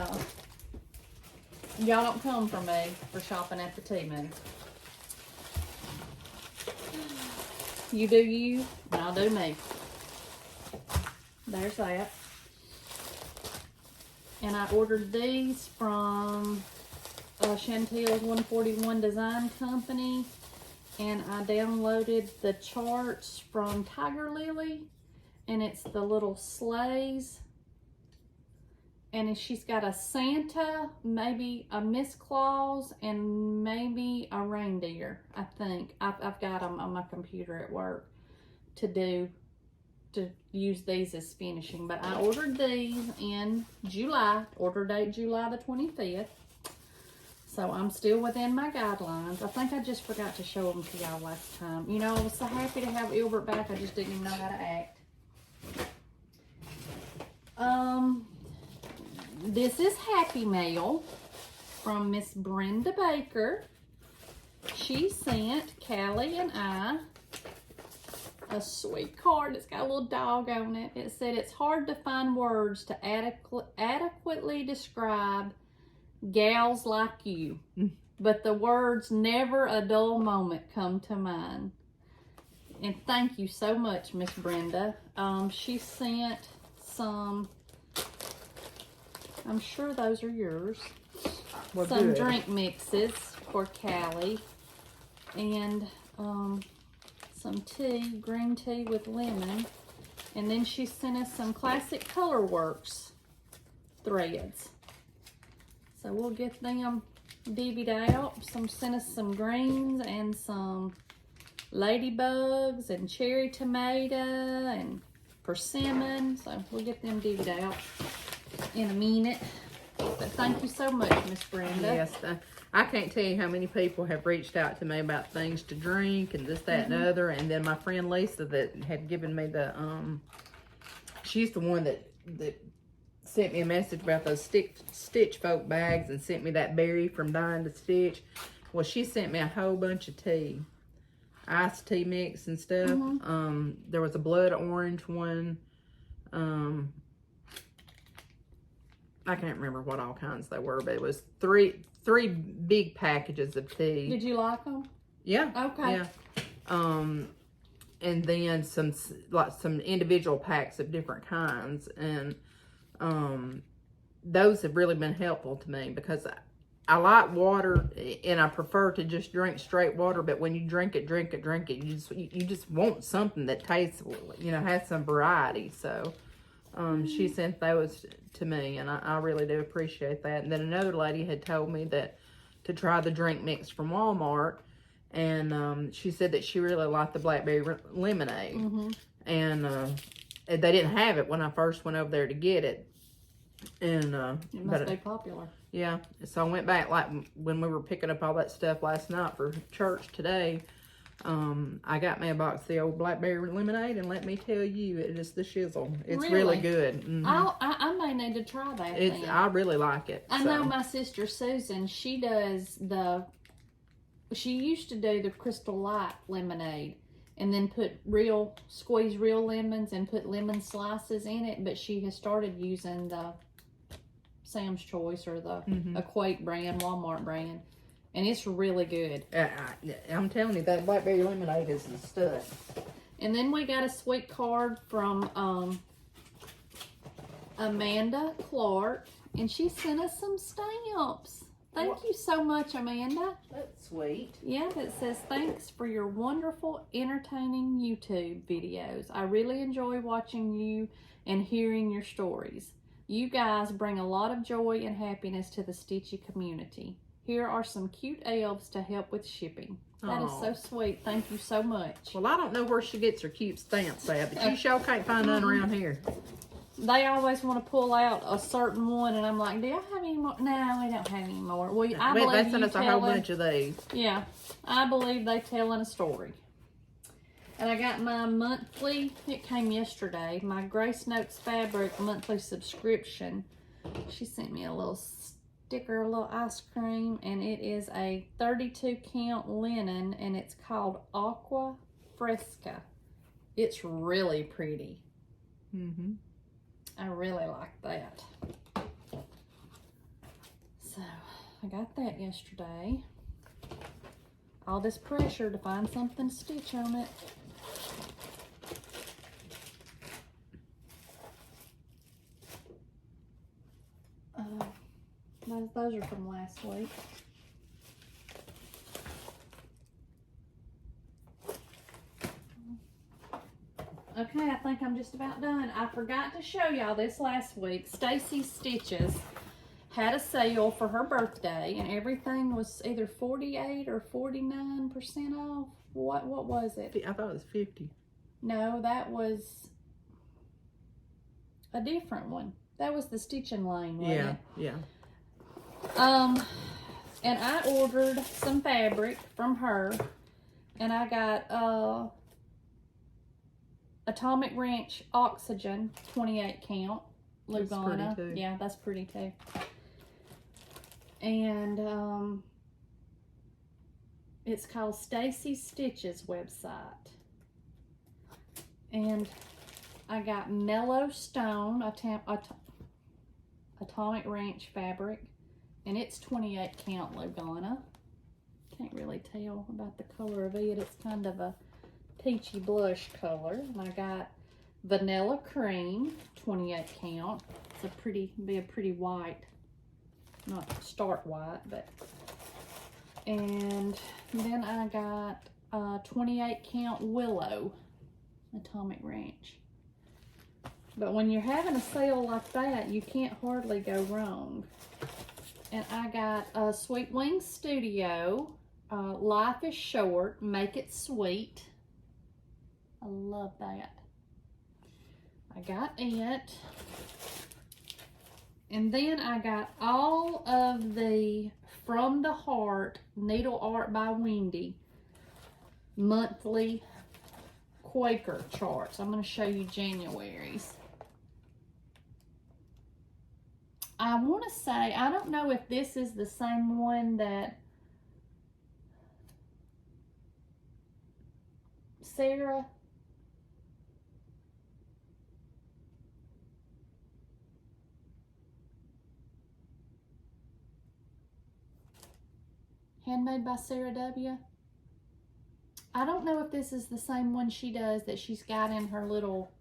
y'all don't come for me for shopping at the Temu. You do you, and I'll do me. There's that. And I ordered these from Chantel's 141 Design Company. And I downloaded the charts from Tiger Lily. And it's the little sleighs. And she's got a Santa, maybe a Miss Claus, and maybe a reindeer, I think. I've got them on my computer at work to use these as finishing. But I ordered these in July, order date July the 25th. So I'm still within my guidelines. I think I just forgot to show them to y'all last time. You know, I was so happy to have Ilbert back, I just didn't even know how to act. This is Happy Mail from Miss Brenda Baker. She sent Callie and I a sweet card. It's got a little dog on it. It said, it's hard to find words to adequately describe gals like you, but the words never a dull moment come to mind. And thank you so much, Miss Brenda. She sent some, I'm sure those are yours, Well, some good. drink mixes for Callie, and some tea, green tea with lemon. And then she sent us some classic Colorworks threads. So we'll get them divvied out. Sent us some greens and some ladybugs and cherry tomato and persimmon. So we'll get them divvied out in a minute. But thank you so much, Miss Brenda. Yes, I can't tell you how many people have reached out to me about things to drink and this, that, and the other. And then my friend Lisa that had given me the, she's the one that sent me a message about those Stitch folk bags and sent me that berry from Dying to Stitch. Well, she sent me a whole bunch of tea, iced tea mix and stuff. There was a blood orange one. I can't remember what all kinds they were, but it was three big packages of tea. Did you like them? Yeah. Okay. Yeah. And then some individual packs of different kinds, and those have really been helpful to me because I like water and I prefer to just drink straight water. But when you drink it, you just want something that tastes, has some variety. So she sent those to me, and I really do appreciate that. And then another lady had told me that to try the drink mix from Walmart, and she said that she really liked the blackberry lemonade. And they didn't have it when I first went over there to get it. And it must be popular. Yeah, so I went back, like, when we were picking up all that stuff last night for church today. I got me a box of the old blackberry lemonade, and let me tell you, it is the shizzle. It's really good. I may need to try that. I really like it. I know my sister Susan, she used to do the Crystal Light lemonade and then squeeze real lemons and put lemon slices in it, but she has started using the Sam's Choice or the Equate brand, Walmart brand, and it's really good. I'm telling you, that blackberry lemonade is a stud. And then we got a sweet card from Amanda Clark, and she sent us some stamps. Thank you so much, Amanda. That's sweet. Yeah, it says, thanks for your wonderful, entertaining YouTube videos. I really enjoy watching you and hearing your stories. You guys bring a lot of joy and happiness to the Stitchy community. Here are some cute elves to help with shipping. That is so sweet. Thank you so much. Well, I don't know where she gets her cute stamps at, but you sure can't find none around here. They always want to pull out a certain one, and I'm like, do y'all have any more? No, we don't have any more. Well, I believe they sent us a whole bunch of these. Yeah, I believe they telling a story. And I got my monthly, it came yesterday, my Grace Notes Fabric monthly subscription. She sent me a little sticker, a little ice cream, and it is a 32 count linen, and it's called Aqua Fresca. It's really pretty. I really like that. So I got that yesterday. All this pressure to find something to stitch on it. Those are from last week. Okay, I think I'm just about done. I forgot to show y'all this last week. Stacy's Stitches had a sale for her birthday, and everything was either 48 or 49% off. What was it? I thought it was 50. No, that was a different one. That was the Stitching Lane, wasn't it? Yeah. And I ordered some fabric from her, and I got Atomic Ranch Oxygen 28 count Lugana. That's pretty too. Yeah, that's pretty too. And it's called Stacy's Stitches website. And I got Mellow Stone Atomic Ranch fabric, and it's 28 count Lugana. Can't really tell about the color of it. It's kind of a peachy blush color. And I got Vanilla Cream 28 count. It's be a pretty white, not stark white, but. And then I got 28 count Willow Atomic Ranch. But when you're having a sale like that, you can't hardly go wrong. And I got Sweet Wings Studio, Life is Short, Make It Sweet. I love that. I got it. And then I got all of the From the Heart Needle Art by Wendy monthly Quaker charts. I'm going to show you January's. I want to say, I don't know if this is the same one that Sarah Handmade by Sarah W. I don't know if this is the same one she does that she's got in her little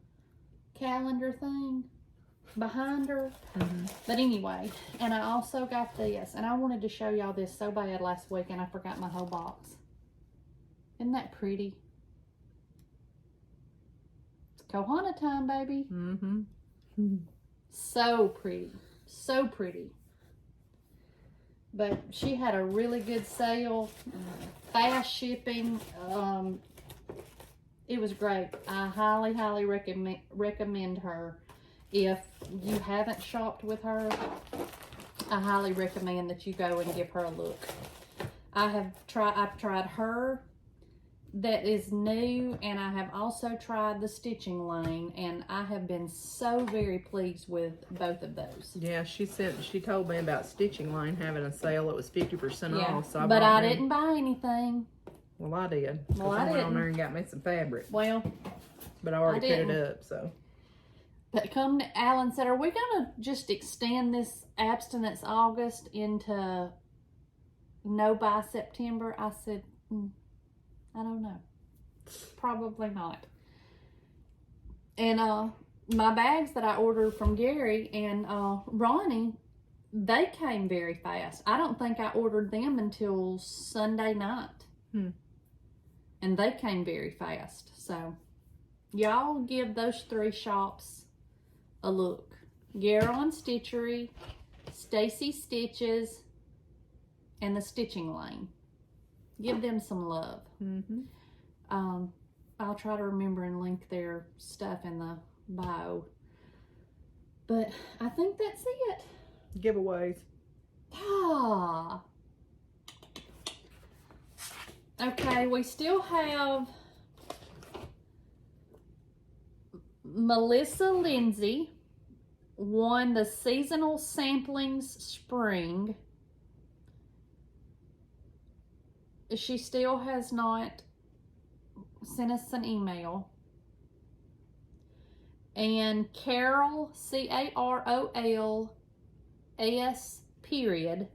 calendar thing behind her. But anyway, and I also got this, and I wanted to show y'all this so bad last week, and I forgot my whole box. Isn't that pretty? It's Kohana time, baby. So pretty, so pretty. But she had a really good sale, fast shipping. It was great. I highly, highly recommend her. If you haven't shopped with her, I highly recommend that you go and give her a look. I've tried her that is new, and I have also tried the Stitching Lane, and I have been so very pleased with both of those. Yeah, she told me about Stitching Lane having a sale. It was 50% Yeah, off. So but I didn't buy anything. Well, I did. Well, I went didn't. on there and got me some fabric. Well, but I already put it up, so. But Alan said, are we going to just extend this abstinence August into no by September? I said, I don't know. Probably not. And my bags that I ordered from Gary and Ronnie, they came very fast. I don't think I ordered them until Sunday night. And they came very fast. So y'all give those 3 shops a look. Garrelin Stitchery, Stacy Stitches, and the Stitching Lane. Give them some love. I'll try to remember and link their stuff in the bio. But I think that's it. Giveaways. Ah. Okay, we still have Melissa Lindsay won the Seasonal Samplings Spring. She still has not sent us an email. And Carol, CAROLS period,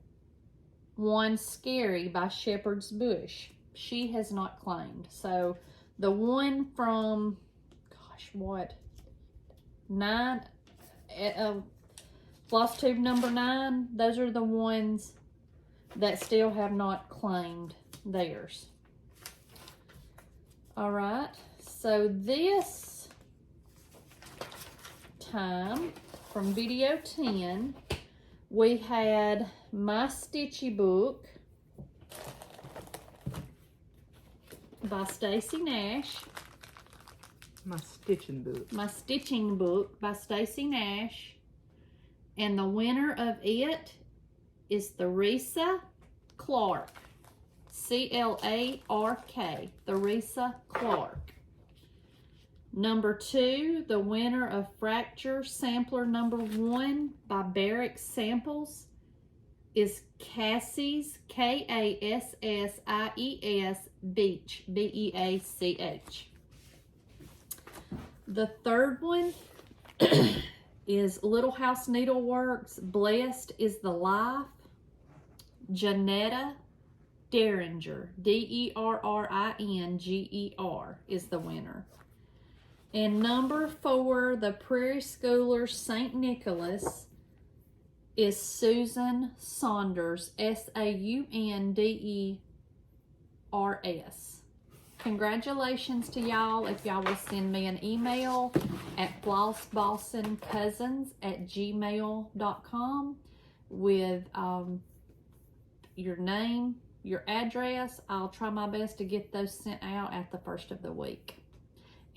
won Scary by Shepherd's Bush. She has not claimed. So the one from, gosh, what, 9, FlossTube number 9, those are the ones that still have not claimed theirs. All right, so this time from video 10, we had My Stitchy Book by Stacy Nash. My Stitching Book. My Stitching Book by Stacy Nash. And the winner of it is Theresa Clark. C-L-A-R-K. Theresa Clark. Number 2, the winner of Fracture Sampler number 1 by Barrick Samples is Cassie's, K-A-S-S-I-E-S, Beach, B-E-A-C-H. The third one is Little House Needleworks, Blessed is the Life. Jeanette Derringer, D-E-R-R-I-N-G-E-R is the winner. And number 4, the Prairie Schooler St. Nicholas, is Susan Saunders, S-A-U-N-D-E-R-S. Congratulations to y'all. If y'all will send me an email at flossbossincousins@gmail.com with your name, your address, I'll try my best to get those sent out at the first of the week.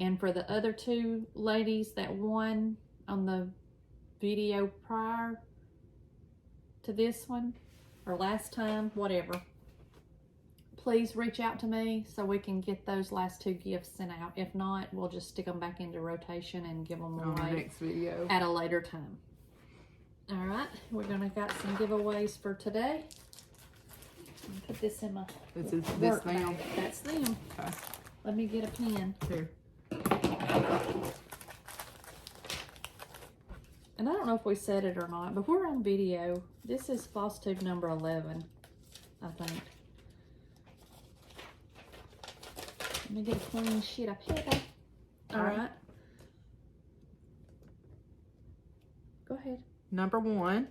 And for the other 2 ladies that won on the video prior to this one, or last time, whatever, please reach out to me so we can get those last 2 gifts sent out. If not, we'll just stick them back into rotation and give them On the away next video. at a later time. All right, we're gonna got some giveaways for today. Put this in my This is work this now. bag. That's them. Okay. Let me get a pen. Here. And I don't know if we said it or not, but we're on video. This is FlossTube number 11, I think. Let me get a clean sheet of paper. All right. Go ahead. Number 1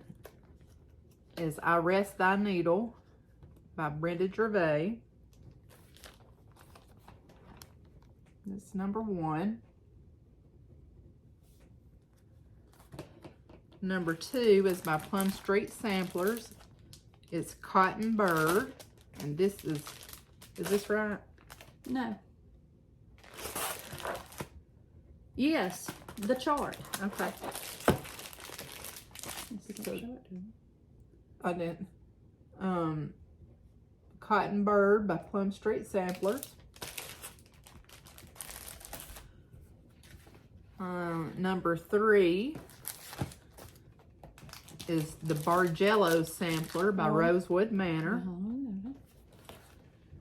is I Rest Thy Needle by Brenda Gervais. That's number 1. Number 2 is by Plum Street Samplers. It's Cotton Bird. And this is this right? No. Yes, the chart. Okay. I didn't. Cotton Bird by Plum Street Samplers. Number 3 is the Bargello Sampler by Rosewood Manor.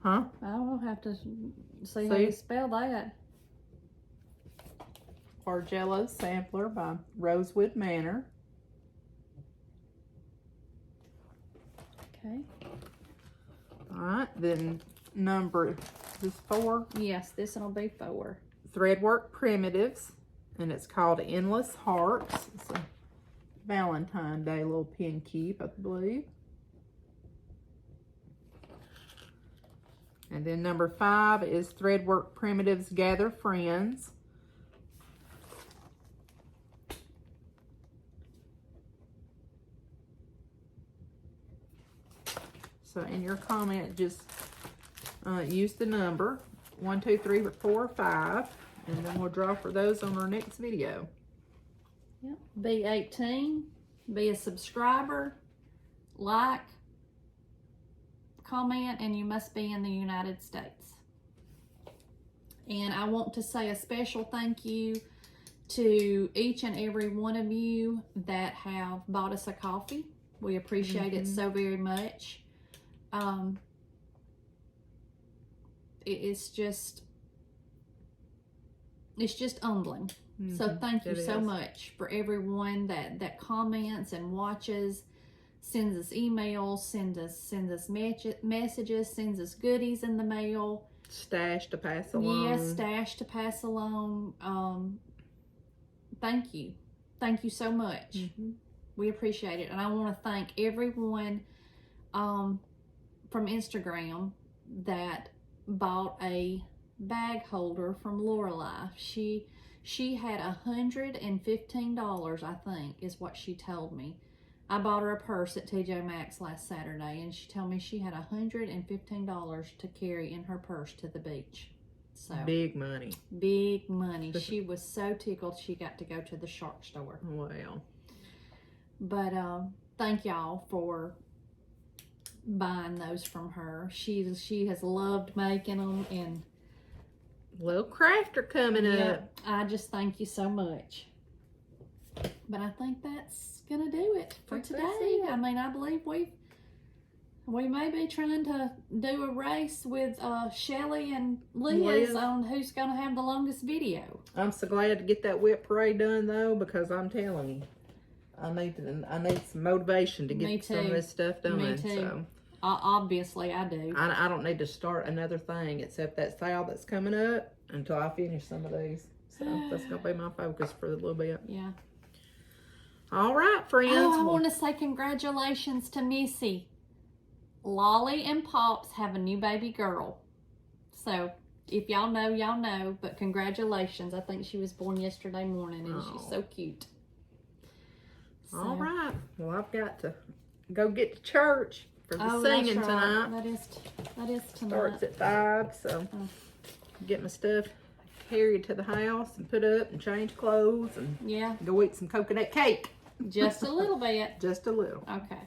Huh? I don't have to see how you spell that. Bargello Sampler by Rosewood Manor. Okay. Alright, then number, this 4? Yes, this one will be 4. Threadwork Primitives, and it's called Endless Hearts. It's a Valentine's Day little pin keep, I believe. And then number 5 is Threadwork Primitives Gather Friends. So in your comment, just use the number 1, 2, 3, 4, 5, and then we'll draw for those on our next video. Yep. Be 18, be a subscriber, like, comment, and you must be in the United States. And I want to say a special thank you to each and every one of you that have bought us a coffee. We appreciate it so very much. It's just humbling. So thank you so much for everyone that comments and watches, sends us emails, sends us messages, sends us goodies in the mail. Stash to pass along. Yes, stash to pass along. Thank you. Thank you so much. We appreciate it. And I want to thank everyone from Instagram that bought a bag holder from Lorelei. She had $115, I think, is what she told me. I bought her a purse at TJ Maxx last Saturday, and she told me she had $115 to carry in her purse to the beach. So big money. Big money. She was so tickled she got to go to the shark store. Well. But thank y'all for buying those from her. She has loved making them, and little crafter coming up. I just thank you so much. But I think that's gonna do it for today. I mean, I believe we may be trying to do a race with Shellie and Liz on who's gonna have the longest video. I'm so glad to get that whip parade done though, because I'm telling you, I need some motivation to get some of this stuff done. Me too. So obviously, I do. I don't need to start another thing except that sale that's coming up until I finish some of these. So that's gonna be my focus for a little bit. Yeah. All right, friends. Oh, I want to say congratulations to Missy. Lolly and Pops have a new baby girl. So if y'all know, y'all know. But congratulations. I think she was born yesterday morning, and she's so cute. So. All right. Well, I've got to go get to church for the singing tonight. That is tonight. Starts at 5, so get my stuff carried to the house and put up and change clothes and go eat some coconut cake. Just a little bit. Just a little. Okay.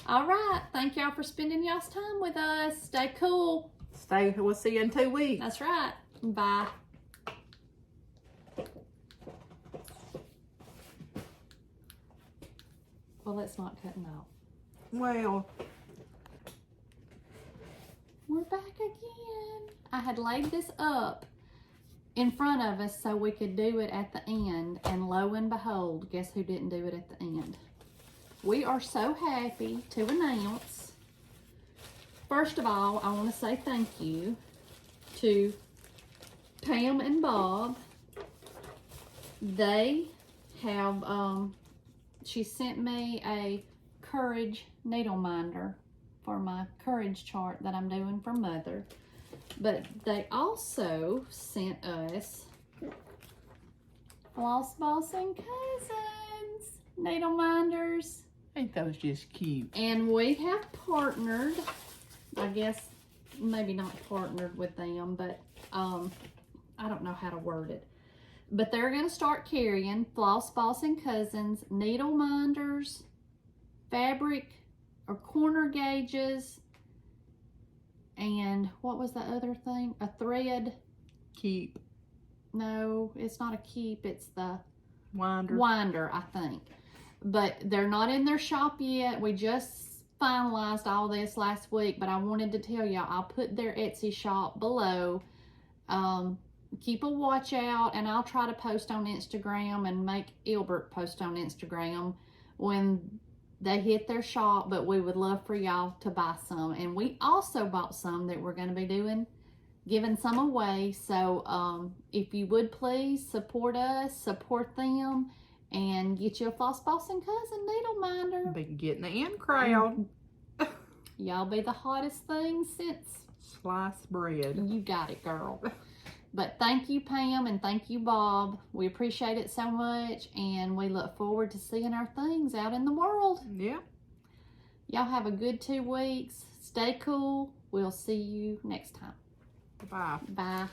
All right. Thank y'all for spending y'all's time with us. Stay cool. We'll see you in 2 weeks. That's right. Bye. Well, it's not cutting out. Well, we're back again. I had laid this up in front of us so we could do it at the end, and lo and behold, guess who didn't do it at the end? We are so happy to announce, first of all, I want to say thank you to Pam and Bob. They have, she sent me a courage needle minder for my courage chart that I'm doing for Mother. But they also sent us Floss, Bossin, Cousins needle minders. Ain't those just cute? And we have partnered, I guess, maybe not partnered with them, but I don't know how to word it. But they're going to start carrying Floss, Bossin, Cousins needle minders, fabric or corner gauges. And what was the other thing? A thread. Keep. No, it's not a keep. It's the Winder, I think. But they're not in their shop yet. We just finalized all this last week, but I wanted to tell y'all, I'll put their Etsy shop below. Keep a watch out, and I'll try to post on Instagram and make Ilbert post on Instagram when they hit their shop, but we would love for y'all to buy some. And we also bought some that we're going to be giving some away. So if you would please support us, support them, and get you a Floss Bossin Cousin needle minder. Be getting the in crowd. Y'all be the hottest thing since Sliced bread. you got it, girl. But thank you, Pam, and thank you, Bob. We appreciate it so much, and we look forward to seeing our things out in the world. Yeah. Y'all have a good 2 weeks. Stay cool. We'll see you next time. Bye. Bye.